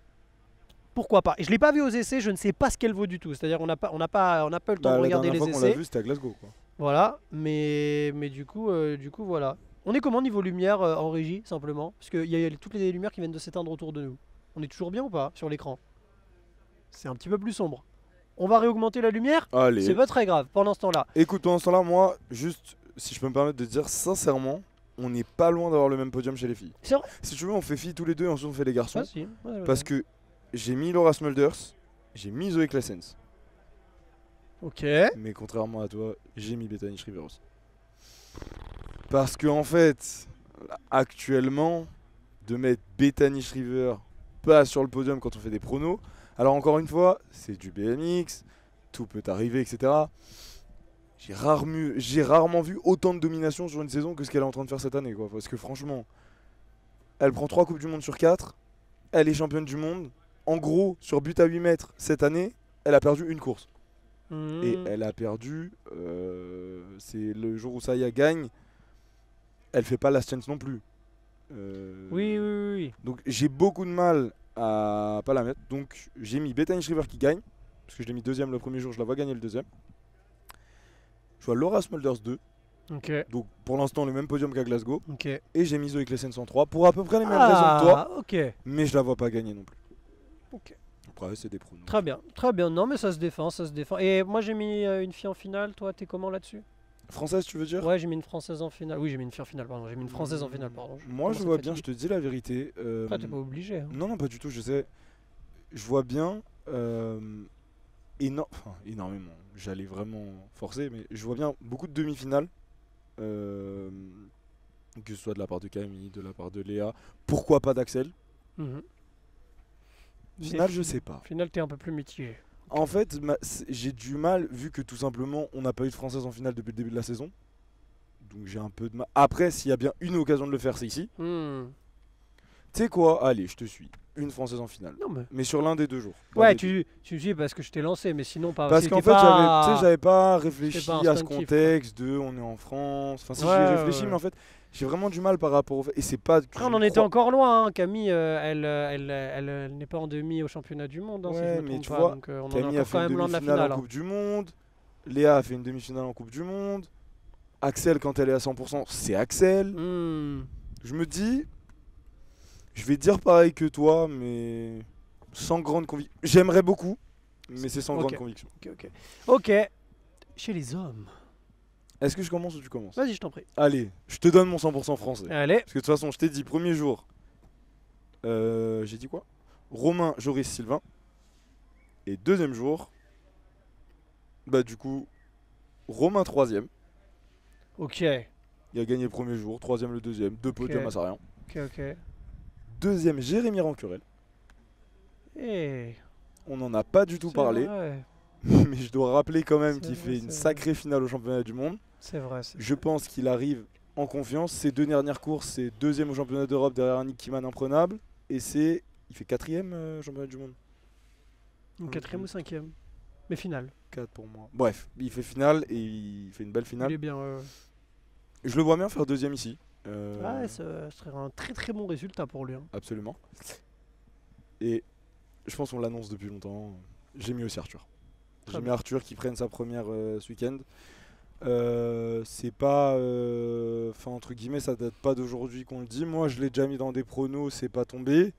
pourquoi pas. Et je l'ai pas vu aux essais, je ne sais pas ce qu'elle vaut du tout. C'est-à-dire on n'a pas eu le temps de La regarder dernière les fois qu'on l'a essais. vu, c'était à Glasgow quoi. Voilà, mais du coup voilà. On est comment niveau lumière en régie simplement, parce qu'il y a toutes les lumières qui viennent de s'éteindre autour de nous. On est toujours bien ou pas sur l'écran? C'est un petit peu plus sombre. On va réaugmenter la lumière. Allez. C'est pas très grave pendant ce temps-là. Écoute, pendant ce temps-là, moi, juste, si je peux me permettre de dire sincèrement, on n'est pas loin d'avoir le même podium chez les filles. C'est vrai. Si tu veux, on fait filles tous les deux et ensuite on fait les garçons. Ah, si. Ouais, Parce que j'ai mis Laura Smulders, j'ai mis Zoe Claessens. Ok. Mais contrairement à toi, j'ai mis Bethany Shriver aussi. Parce que en fait, actuellement, de mettre Bethany Shriver pas sur le podium quand on fait des pronos, alors encore une fois, c'est du BMX, tout peut arriver, etc. J'ai rarement vu autant de domination sur une saison que ce qu'elle est en train de faire cette année, quoi. Parce que franchement, elle prend 3 Coupes du Monde sur 4, elle est championne du monde. En gros, sur but à 8 mètres cette année, elle a perdu une course. Mhm. Et elle a perdu, c'est le jour où Saya gagne, elle fait pas last chance non plus. Oui. Donc j'ai beaucoup de mal à pas la mettre. Donc j'ai mis Bethany Shriver qui gagne, parce que je l'ai mis deuxième le premier jour, je la vois gagner le deuxième. Je vois Laura Smulders 2, Ok. donc pour l'instant le même podium qu'à Glasgow. Ok. Et j'ai mis Zoe Claessens en 3 pour à peu près les mêmes raisons que toi, Ok. mais je la vois pas gagner non plus. Ok. Après c'est des pronos. Très bien. Très bien. Non, mais ça se défend, ça se défend. Et moi j'ai mis une fille en finale. Toi, t'es comment là-dessus? Française tu veux dire? Ouais, j'ai mis une française en finale. Oui, j'ai mis une fille en finale, pardon. J'ai mis une française en finale, pardon. Moi je commence à vois être bien, je fatigué. te dis la vérité. Après, t'es pas obligé. Hein. Non, pas du tout, je sais. Je vois bien énormément. J'allais vraiment forcer, mais je vois bien beaucoup de demi-finales. euh, que ce soit de la part de Camille, de la part de Léa. Pourquoi pas d'Axel? Mhm. Finale, Et je sais pas. Au final, t'es un peu plus mitigé. En fait, j'ai du mal, vu que tout simplement, on n'a pas eu de Française en finale depuis le début de la saison. Donc j'ai un peu de mal. Après, s'il y a bien une occasion de le faire, c'est ici. Hmm. Tu sais quoi? Allez, je te suis. Une Française en finale. Non, mais. Mais sur l'un des 2 jours. L'un Ouais, des deux. tu dis parce que je t'ai lancé, mais sinon pas. Parce qu'en c'était fait, pas... tu sais, j'avais pas réfléchi pas à ce instinctif, contexte de on est en France. Enfin, si Ouais, j'y ai ouais, réfléchi, ouais. mais en fait, j'ai vraiment du mal par rapport au fait. Et c'est pas. Après, on en était encore loin. Hein. Camille, elle n'est pas en demi au championnat du monde, hein, si je Ouais, me mais trompe tu pas. vois, Donc, on en est Camille a encore fait quand une même loin de la demi-finale finale. en Hein. Coupe du Monde. Léa a fait une demi-finale en Coupe du Monde. Axel, quand elle est à 100%, c'est Axel. Hmm. Je me dis, je vais dire pareil que toi, mais sans grande conviction. J'aimerais beaucoup, mais c'est sans Ok. grande conviction. Ok. Chez les hommes. Est-ce que je commence ou tu commences? Vas-y, je t'en prie. Allez, je te donne mon 100% français. Allez. Parce que de toute façon, je t'ai dit, premier jour, j'ai dit quoi? Romain, Joris, Sylvain. Et deuxième jour, bah du coup, Romain troisième. Ok. Il a gagné le premier jour, troisième le deuxième, 2 podiums à Sarian. Ok. Deuxième, Jérémy Rancurel. Eh, On n'en a pas du tout c'est parlé, vrai. mais je dois rappeler quand même C'est qu'il vrai, fait une c'est sacrée finale au championnat du monde. C'est vrai. Je pense qu'il arrive en confiance. Ses 2 dernières courses, c'est deuxième au championnat d'Europe derrière Nick Kiman imprenable. Et il fait quatrième au championnat du monde. Donc, quatrième ou cinquième. Mais finale. 4 pour moi. Bref, il fait finale et il fait une belle Il finale. est bien. Ouais. Je le vois bien faire deuxième ici. Ouais, ce serait un très très bon résultat pour lui. Hein. Absolument. Et je pense qu'on l'annonce depuis longtemps. J'ai mis aussi Arthur. Très J'ai mis bien. Arthur qui prenne sa première ce week-end. C'est pas. Enfin, entre guillemets, ça date pas d'aujourd'hui qu'on le dit. Moi, je l'ai déjà mis dans des pronos, c'est pas tombé.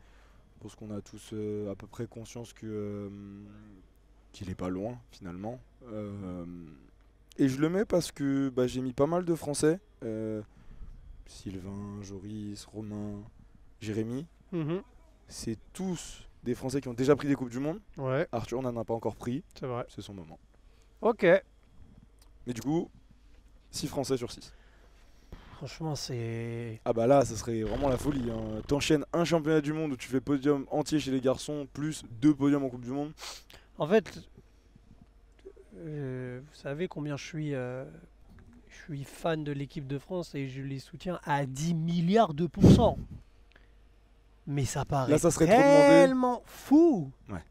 Parce qu'on a tous à peu près conscience que qu'il est pas loin finalement. Et je le mets parce que bah, j'ai mis pas mal de Français. Sylvain, Joris, Romain, Jérémy. Mhm. C'est tous des Français qui ont déjà pris des Coupes du Monde. Ouais, Arthur n'en a pas encore pris. c'est vrai. C'est son moment. Ok. Mais du coup, 6 Français sur 6. Franchement, c'est. Ah bah là, ça serait vraiment la folie. Hein. T'enchaînes un championnat du monde où tu fais podium entier chez les garçons, plus 2 podiums en Coupe du Monde. En fait, vous savez combien je suis fan de l'équipe de France et je les soutiens à 10 milliards de pourcents. Mais ça paraît Là, ça serait trop demandé. tellement fou. Ouais.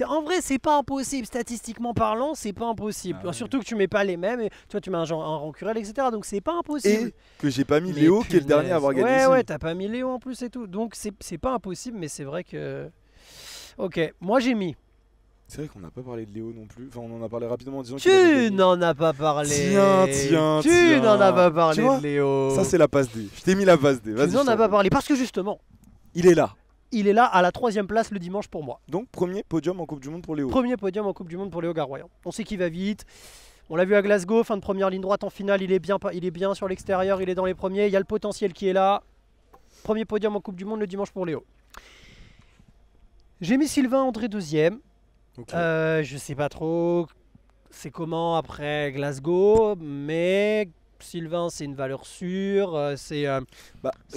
En vrai, c'est pas impossible. Statistiquement parlant, c'est pas impossible. Ah ouais. Surtout que tu mets pas les mêmes. Et, toi, tu mets un Rancurel, etc. Donc c'est pas impossible. Et que j'ai pas mis Mais Léo, qui est le dernier à punaise. avoir gagné Ouais, ici. ouais, t'as pas mis Léo en plus et tout. Donc c'est pas impossible, mais c'est vrai que. Ok, moi j'ai mis. C'est vrai qu'on n'a pas parlé de Léo non plus. Enfin, on en a parlé rapidement en disant qu'il avait Tu gagné. n'en as pas parlé. Tiens. Tu n'en as pas parlé Tu vois, de Léo. Ça, c'est la passe D. Je t'ai mis la passe D. Tu Vas-y. n'en je as t'en pas prie. parlé parce que justement, Il est là. il est là à la 3ème place le dimanche pour moi. Donc, premier podium en Coupe du Monde pour Léo. Premier podium en Coupe du Monde pour Léo Garoyan. On sait qu'il va vite. On l'a vu à Glasgow, fin de première ligne droite en finale, il est bien sur l'extérieur, il est dans les premiers, il y a le potentiel qui est là. Premier podium en Coupe du Monde le dimanche pour Léo. J'ai mis Sylvain André deuxième. Ok. Je sais pas trop c'est comment après Glasgow, mais Sylvain c'est une valeur sûre, c'est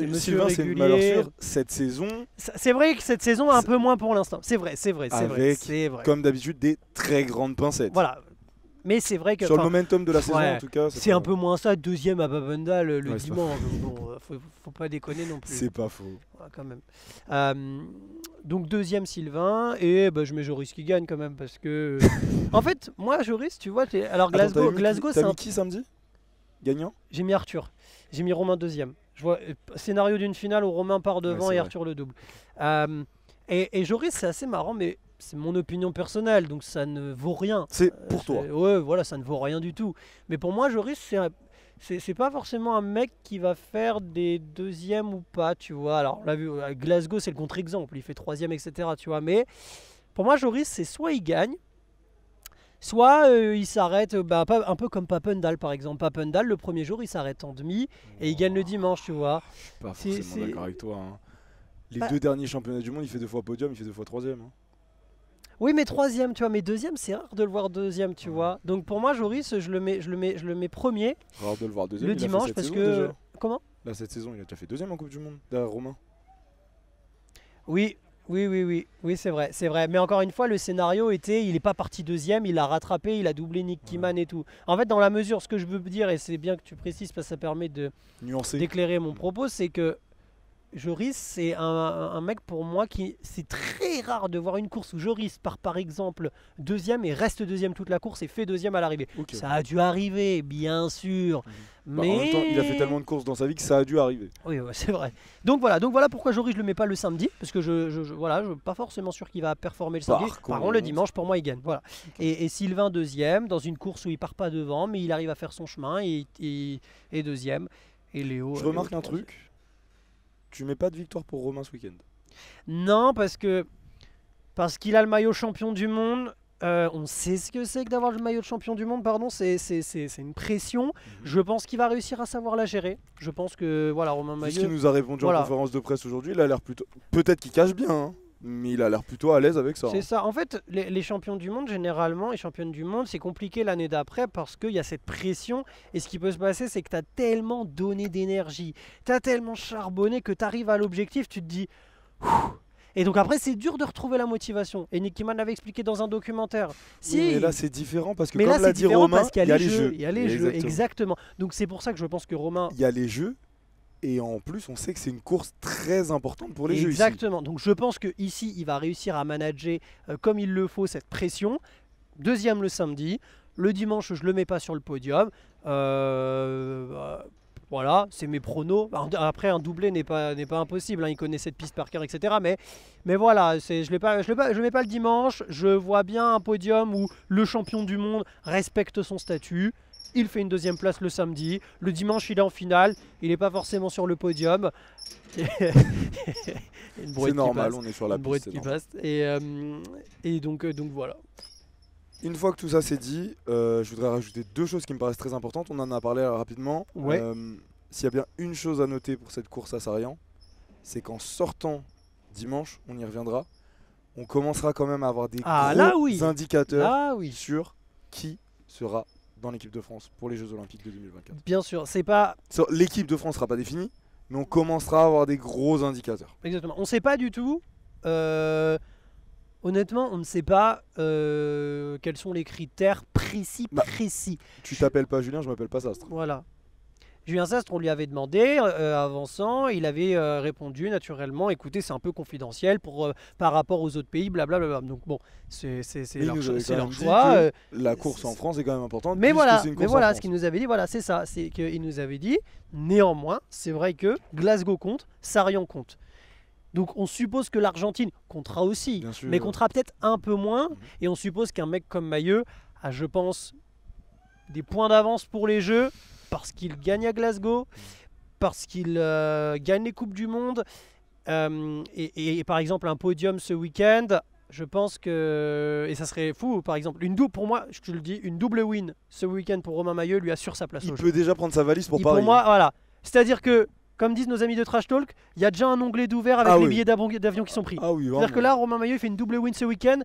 monsieur Sylvain, c'est une valeur régulier. sûre. Cette saison, C'est vrai que cette saison un C'est- peu moins pour l'instant. C'est vrai. Avec, C'est vrai. comme d'habitude, des très grandes pincettes. Voilà. Mais c'est vrai que Sur le enfin, momentum de la saison, ouais, en tout cas. c'est un peu moins ça. Deuxième à Babendal le Ouais, c'est pas dimanche. Bon, faut pas déconner non plus. C'est pas faux. Ouais, quand même. Donc deuxième Sylvain et bah, je mets Joris qui gagne quand même parce que en fait moi Joris tu vois alors Attends, Glasgow t'as c'est mis qui samedi? Gagnant? j'ai mis Arthur, j'ai mis Romain deuxième. Je vois scénario d'une finale où Romain part devant c'est et vrai. Arthur le double. Et Joris c'est assez marrant mais c'est mon opinion personnelle donc ça ne vaut rien. C'est pour toi. Ouais voilà ça ne vaut rien du tout. Mais pour moi Joris c'est pas forcément un mec qui va faire des deuxièmes ou pas, tu vois. Alors, on l'a vu, à Glasgow, c'est le contre-exemple. Il fait troisième, etc., tu vois. Mais pour moi, Joris, c'est soit il gagne, soit il s'arrête, un peu comme Papendal, par exemple. Papendal, le premier jour, il s'arrête en demi et il gagne le dimanche, tu vois. Je suis pas C'est- forcément d'accord avec toi. Hein. Les Bah- 2 derniers championnats du monde, il fait 2 fois podium, il fait 2 fois troisième. Hein. Oui, mais troisième, tu vois, mais deuxième, c'est rare de le voir deuxième, tu vois. Donc pour moi, Joris, je le mets premier Rare de le voir deuxième. le Il a fait dimanche cette parce saison, que. déjà. Comment? Là, cette saison, il a déjà fait deuxième en Coupe du Monde derrière Romain. Oui, oui, c'est vrai, c'est vrai. Mais encore une fois, le scénario était, il n'est pas parti deuxième, il a rattrapé, il a doublé Nick Kiman et tout. En fait, dans la mesure, ce que je veux dire, et c'est bien que tu précises parce que ça permet Nuancé. d'éclairer mon propos, c'est que Joris, c'est un mec pour moi qui, c'est très rare de voir une course où Joris part par exemple deuxième et reste deuxième toute la course et fait deuxième à l'arrivée. Ok. Ça a dû arriver, bien sûr, Bah, mais en même temps, il a fait tellement de courses dans sa vie que ça a dû arriver. oui, ouais, c'est vrai. Donc voilà pourquoi Joris je le mets pas le samedi parce que voilà, je suis pas forcément sûr qu'il va performer le samedi. Par contre, le dimanche pour moi il gagne. Voilà. Et Sylvain deuxième dans une course où il part pas devant, mais il arrive à faire son chemin et deuxième. Et Léo. Je remarque Léo un troisième. truc. Tu mets pas de victoire pour Romain ce week-end. Non, parce qu'il a le maillot champion du monde. On sait ce que c'est que d'avoir le maillot de champion du monde, pardon, c'est une pression. Je pense qu'il va réussir à savoir la gérer. Je pense que voilà, Romain Vu ce Maillot. qu'il nous a répondu Voilà. en conférence de presse aujourd'hui, il a l'air plutôt. Peut-être qu'il cache bien, hein, mais il a l'air plutôt à l'aise avec ça. C'est hein. ça. En fait, les champions du monde, généralement, les championnes du monde, c'est compliqué l'année d'après parce qu'il y a cette pression. Et ce qui peut se passer, c'est que tu as tellement donné d'énergie, tu as tellement charbonné que tu arrives à l'objectif, tu te dis. Ouh. Et donc après, c'est dur de retrouver la motivation. Et Nick Kiman l'avait expliqué dans un documentaire. Oui, mais là, c'est différent parce que, mais là, comme l'a c'est dit différent Romain, parce qu'il il y a les jeux. Il y a les jeux, Exactement. exactement. Donc c'est pour ça que je pense que Romain. Il y a les jeux. Et en plus, on sait que c'est une course très importante pour les jeux ici. Exactement. Donc je pense que ici, il va réussir à manager comme il le faut cette pression. Deuxième le samedi. Le dimanche, je le mets pas sur le podium. Voilà, c'est mes pronos. Après, un doublé n'est pas impossible. Hein. Il connaît cette piste par cœur, etc. Mais voilà, je le mets pas le dimanche. Je vois bien un podium où le champion du monde respecte son statut. Il fait une deuxième place le samedi. Le dimanche, il est en finale. Il n'est pas forcément sur le podium. C'est normal, on est sur la piste. Qui passe. Et donc voilà. Une fois que tout ça c'est dit, je voudrais rajouter deux choses qui me paraissent très importantes. On en a parlé rapidement. Ouais. S'il y a bien une chose à noter pour cette course à Sarian, c'est qu'en sortant dimanche, on y reviendra, on commencera quand même à avoir des gros indicateurs sur qui sera dans l'équipe de France pour les Jeux Olympiques de 2024. Bien sûr, c'est pas... L'équipe de France ne sera pas définie, mais on commencera à avoir des gros indicateurs. Exactement. On ne sait pas du tout... Honnêtement, on ne sait pas quels sont les critères précis. Tu t'appelles pas Julien, je m'appelle pas Sastre. Voilà. Julien Sastre, on lui avait demandé, avançant, il avait répondu naturellement, écoutez, c'est un peu confidentiel par rapport aux autres pays, blablabla. Donc bon, c'est leur choix. La course en France est quand même importante. Mais voilà, ce qu'il nous avait dit, voilà, c'est ça. C'est qu'il nous avait dit, néanmoins, c'est vrai que Glasgow compte, Sarian compte. Donc on suppose que l'Argentine comptera aussi, mais comptera peut-être un peu moins. Et on suppose qu'un mec comme Maillot a, je pense, des points d'avance pour les Jeux parce qu'il gagne à Glasgow, parce qu'il gagne les Coupes du Monde. Et par exemple, un podium ce week-end, je pense que... Et ça serait fou, par exemple, pour moi, je te le dis, une double win ce week-end pour Romain Maillot lui assure sa place au Jeux. Il peut déjà prendre sa valise pour Paris. Pour moi, voilà. C'est-à-dire que comme disent nos amis de Trash Talk, il y a déjà un onglet d'ouvert avec les billets d'avion qui sont pris. C'est-à-dire que là, Romain Maillot fait une double win ce week-end.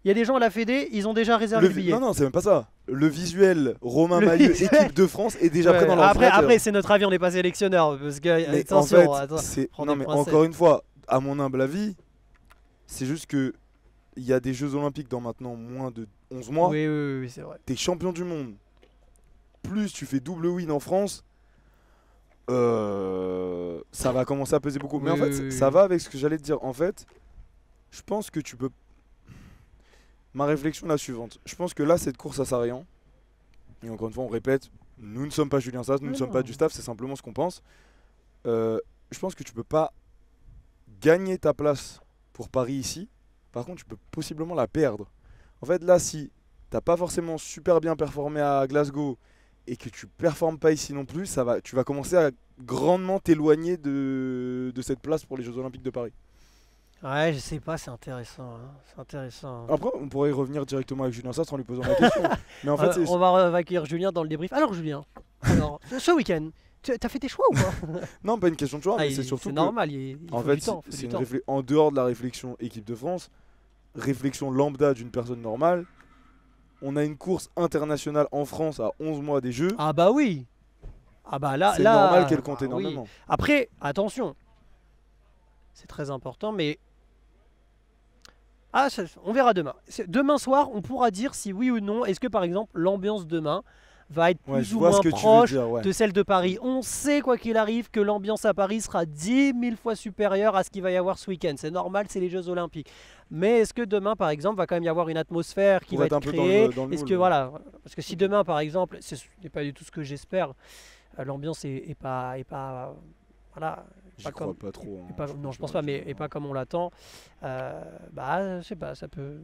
Il y a des gens à la Fédé, ils ont déjà réservé le billet. Non, c'est même pas ça. Le visuel Romain Maillot, équipe de France, est déjà prêt dans l'ordinateur. Après, c'est notre avis, on n'est pas sélectionneur. Parce que, mais attention, en fait, encore une fois, à mon humble avis, c'est juste que il y a des Jeux Olympiques dans maintenant moins de 11 mois. Oui, c'est vrai. T'es champion du monde. Plus tu fais double win en France. Ça va commencer à peser beaucoup. Mais en fait, ça va avec ce que j'allais te dire. En fait, je pense que tu peux... Ma réflexion est la suivante. Je pense que là, cette course à Sarian, et encore une fois, on répète, nous ne sommes pas Julien Sas, nous ne sommes pas du staff, c'est simplement ce qu'on pense. Je pense que tu peux pas gagner ta place pour Paris ici. Par contre, tu peux possiblement la perdre. En fait, là, si t'as pas forcément super bien performé à Glasgow et que tu performes pas ici non plus, tu vas commencer à grandement t'éloigner de cette place pour les Jeux Olympiques de Paris. Ouais, je sais pas, c'est intéressant. Hein. C'est intéressant. Après, on pourrait y revenir directement avec Julien Sastre en lui posant la question. Mais en fait, on va accueillir Julien dans le débrief. Alors, Julien, ce week-end, t'as fait tes choix ou pas? Non, pas une question de choix, mais c'est surtout normal. en fait, c'est en dehors de la réflexion équipe de France. réflexion lambda d'une personne normale, on a une course internationale en France à 11 mois des Jeux. Ah bah oui. Ah bah là, C'est là, normal qu'elle compte oui. énormément. Après, attention, c'est très important, mais on verra demain. Demain soir, on pourra dire si oui ou non. Est-ce que par exemple l'ambiance demain va être Ouais, plus je ou vois moins ce que tu veux proche dire, ouais. de celle de Paris. On sait quoi qu'il arrive que l'ambiance à Paris sera 10 000 fois supérieure à ce qu'il va y avoir ce week-end. C'est normal, c'est les Jeux Olympiques. Mais est-ce que demain, par exemple, va quand même y avoir une atmosphère qui Pour va être être un peu créée? dans le Est-ce moule, que ouais. voilà, parce que si demain, par exemple, ce n'est pas du tout ce que j'espère, l'ambiance est pas, voilà. J'y pas crois comme- pas trop. et pas- hein, non, je pense franchement, pas, mais et pas comme on l'attend. Je sais pas, ça peut.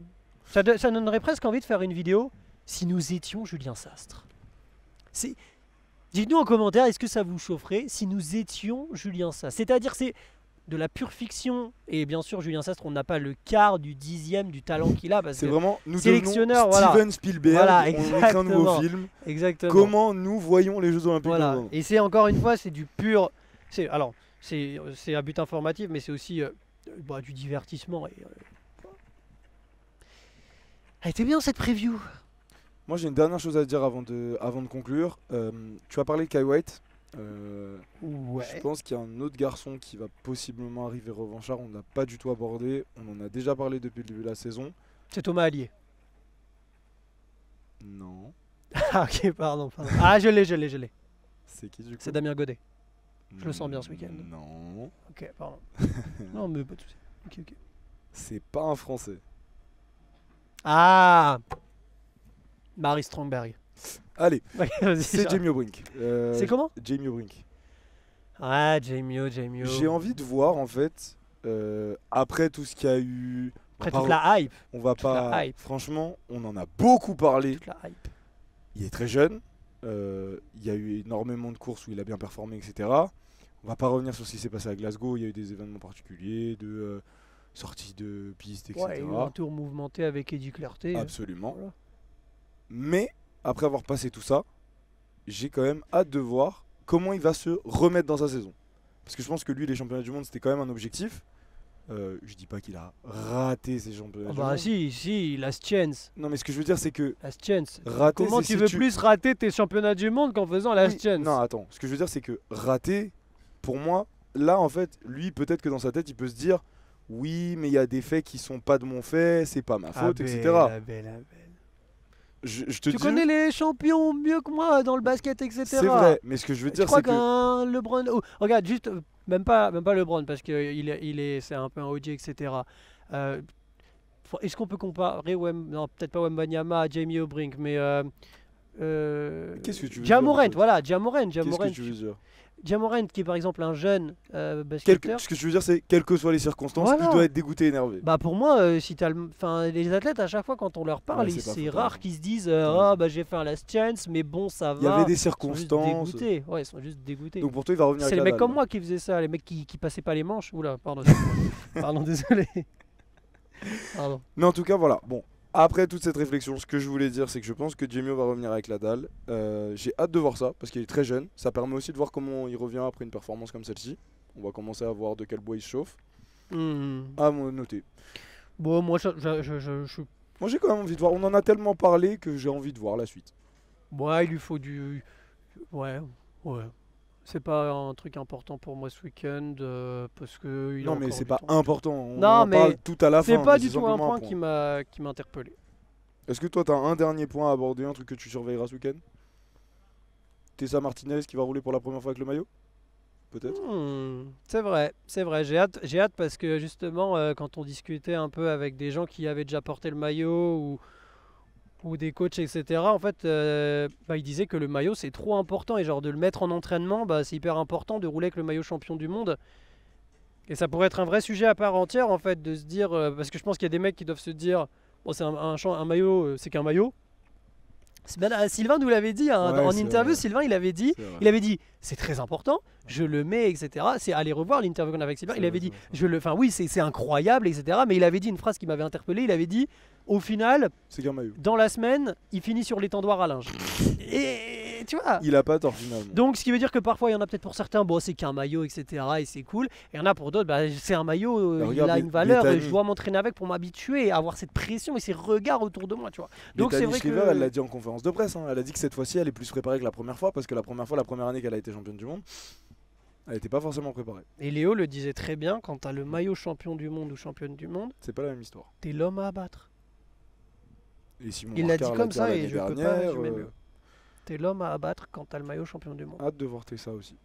Ça donnerait presque envie de faire une vidéo si nous étions Julien Sastre. Dites-nous en commentaire, est-ce que ça vous chaufferait si nous étions Julien Sastre? C'est-à-dire, c'est de la pure fiction. Et bien sûr, Julien Sastre, on n'a pas le quart du dixième du talent qu'il a. Parce C'est que vraiment nous sélectionneur, devenons voilà. Steven Spielberg, Voilà, on écrit un nouveau exactement. film. Exactement. Comment nous voyons les Jeux Olympiques Voilà. dans le monde. Et c'est encore une fois, c'est du pur. Alors, c'est à but informatif, mais c'est aussi du divertissement. Elle était bien cette preview. Moi j'ai une dernière chose à dire avant de conclure. Tu as parlé de Kai White. Ouais. Je pense qu'il y a un autre garçon qui va possiblement arriver revanchard. On n'a pas du tout abordé. On en a déjà parlé depuis le début de la saison. C'est Thomas Allier. Non. Ah ok, pardon. Ah je l'ai. C'est qui du coup? C'est Damien Godet. Je le sens bien ce week-end. Non. Ok, pardon. Non mais pas de soucis. Ok. C'est pas un Français. Ah Marie Strongberg. Allez, Ouais, vas-y, c'est ça. Jamie O'Brink. C'est comment? Jamie O'Brink. Ah, Jamie. J'ai envie de voir en fait, après tout ce qu'il y a eu. Après on toute parle- la hype. On va toute pas. la hype. Franchement, on en a beaucoup parlé. Toute la hype. Il est très jeune. Il y a eu énormément de courses où il a bien performé, etc. On va pas revenir sur ce qui s'est passé à Glasgow. Il y a eu des événements particuliers, de sorties de pistes, etc. Ouais, il y a eu un tour mouvementé avec Eddie Clarté. Absolument. Voilà. Mais après avoir passé tout ça, j'ai quand même hâte de voir comment il va se remettre dans sa saison. Parce que je pense que lui, les championnats du monde, c'était quand même un objectif. Je dis pas qu'il a raté ses championnats Ah du bah monde. si, last chance. Non, mais ce que je veux dire, c'est que Last chance. rater, Comment c'est tu si veux plus rater tes championnats du monde qu'en faisant last Oui, chance? non, attends. Ce que je veux dire, c'est que rater, pour moi, là, en fait, lui, peut-être que dans sa tête, il peut se dire oui, mais il y a des faits qui sont pas de mon fait, c'est pas ma faute, etc. Ah belle. Je te Tu dis, connais les champions mieux que moi dans le basket, etc. c'est vrai, mais ce que je veux Tu dire, crois c'est que qu'un LeBron... Oh, regarde, juste, même pas LeBron, parce que c'est un peu un OG, etc. Est-ce qu'on peut comparer non, peut-être pas Wembanyama à Jamie O'Brink, mais... qu'est-ce que tu veux Ja dire, en Morant, fait voilà, Ja Morant. qu'est-ce que tu veux dire Ja Morant, qui est par exemple un jeune basketteur. Ce que je veux dire, c'est quelles que soient les circonstances, Voilà. il doit être dégoûté, énervé. Bah pour moi, si t'as les athlètes à chaque fois quand on leur parle, Ouais, c'est pas c'est faux, rare t'as qu'ils se disent raison. ah bah j'ai fait un last chance, mais bon ça va. Il y avait des Ils sont juste circonstances. dégoûtés. Ouais, ils sont juste dégoûtés. Donc pour toi, il va revenir C'est avec les la mecs dalle. comme moi qui faisaient ça, les mecs qui passaient pas les manches. Oula, pardon. Pardon, désolé. Pardon. Mais en tout cas, voilà. Bon, après toute cette réflexion, ce que je voulais dire, c'est que je pense que Jamie va revenir avec la dalle. J'ai hâte de voir ça parce qu'il est très jeune. Ça permet aussi de voir comment il revient après une performance comme celle-ci. On va commencer à voir de quel bois il se chauffe. À noter. Bon, moi je Moi, j'ai quand même envie de voir. On en a tellement parlé que j'ai envie de voir la suite. ouais, il lui faut du. Ouais. C'est pas un truc important pour moi ce week-end parce que. Non, mais c'est pas important. On Non, en mais parle tout à la fin. C'est pas mais du c'est tout un simplement point qui m'a interpellé. Est-ce que toi, tu as un dernier point à aborder, un truc que tu surveilleras ce week-end? Tessa Martinez qui va rouler pour la première fois avec le maillot? Peut-être. C'est vrai. J'ai hâte parce que justement, quand on discutait un peu avec des gens qui avaient déjà porté le maillot ou des coachs, etc., en fait, ils disaient que le maillot c'est trop important et genre de le mettre en entraînement, c'est hyper important de rouler avec le maillot champion du monde. Et ça pourrait être un vrai sujet à part entière en fait, de se dire, parce que je pense qu'il y a des mecs qui doivent se dire, bon, c'est un maillot, c'est qu'un maillot. Sylvain nous l'avait dit hein, Ouais, en c'est interview. vrai. Sylvain il avait dit, c'est très important, je le mets, etc. C'est aller revoir l'interview qu'on avait avec Sylvain. C'est Il avait vrai, dit, c'est vrai. oui, c'est incroyable, etc. Mais il avait dit une phrase qui m'avait interpellé. Il avait dit, au final, C'est qu'un maillot. dans la semaine, il finit sur l'étendoir à linge. Et tu vois. Il a pas tort finalement. Donc, ce qui veut dire que parfois, il y en a peut-être pour certains, bon, c'est qu'un maillot, etc. Et c'est cool. Et il y en a pour d'autres, bah, c'est un maillot, il regarde a une valeur. Et je Bethany. dois m'entraîner avec pour m'habituer, à avoir cette pression et ces regards autour de moi, tu vois. Donc, c'est Bethany vrai Shriver, que. elle l'a dit en conférence de presse. Hein. Elle a dit que cette fois-ci, elle est plus préparée que la première fois parce que la première année qu'elle a été championne du monde, elle n'était pas forcément préparée. Et Léo le disait très bien, quand t'as le maillot champion du monde ou championne du monde, C'est pas la même histoire. t'es l'homme à abattre. Et Simon Il l'a Marquard dit comme ça l'année et je peux pas dernière, résumer mieux. T'es l'homme à abattre quand t'as le maillot champion du monde. hâte de voir ça aussi.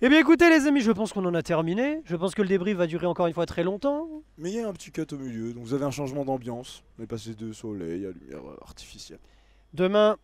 Eh bien écoutez les amis, je pense qu'on en a terminé. Je pense que le débrief va durer encore une fois très longtemps. Mais il y a un petit cut au milieu, donc vous avez un changement d'ambiance. On est passé de soleil à lumière artificielle. Demain,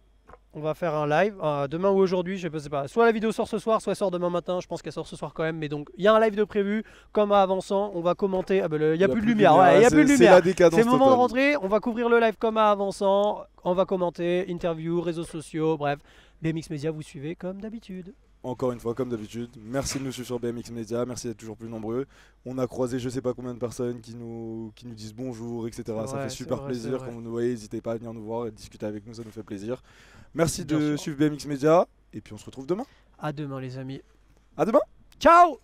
on va faire un live. Demain ou aujourd'hui, je sais pas. Soit la vidéo sort ce soir, soit elle sort demain matin. Je pense qu'elle sort ce soir quand même. Mais donc, il y a un live de prévu. Comme à avançant, on va commenter. Ah ben, il n'y a plus de lumière. Ouais, il y a plus de C'est lumière. la décadence C'est le moment de totale. rentrer. On va couvrir le live comme à avançant. On va commenter, interview, réseaux sociaux, bref. BMX Media, vous suivez comme d'habitude. Encore une fois, comme d'habitude, merci de nous suivre sur BMX Media, merci d'être toujours plus nombreux. On a croisé je sais pas combien de personnes qui nous disent bonjour, etc. Ça vrai, fait c'est super vrai, plaisir c'est vrai. quand vous nous voyez, n'hésitez pas à venir nous voir et discuter avec nous, ça nous fait plaisir. Merci Bien de sûr. suivre BMX Media et puis on se retrouve demain. À demain les amis. À demain. Ciao.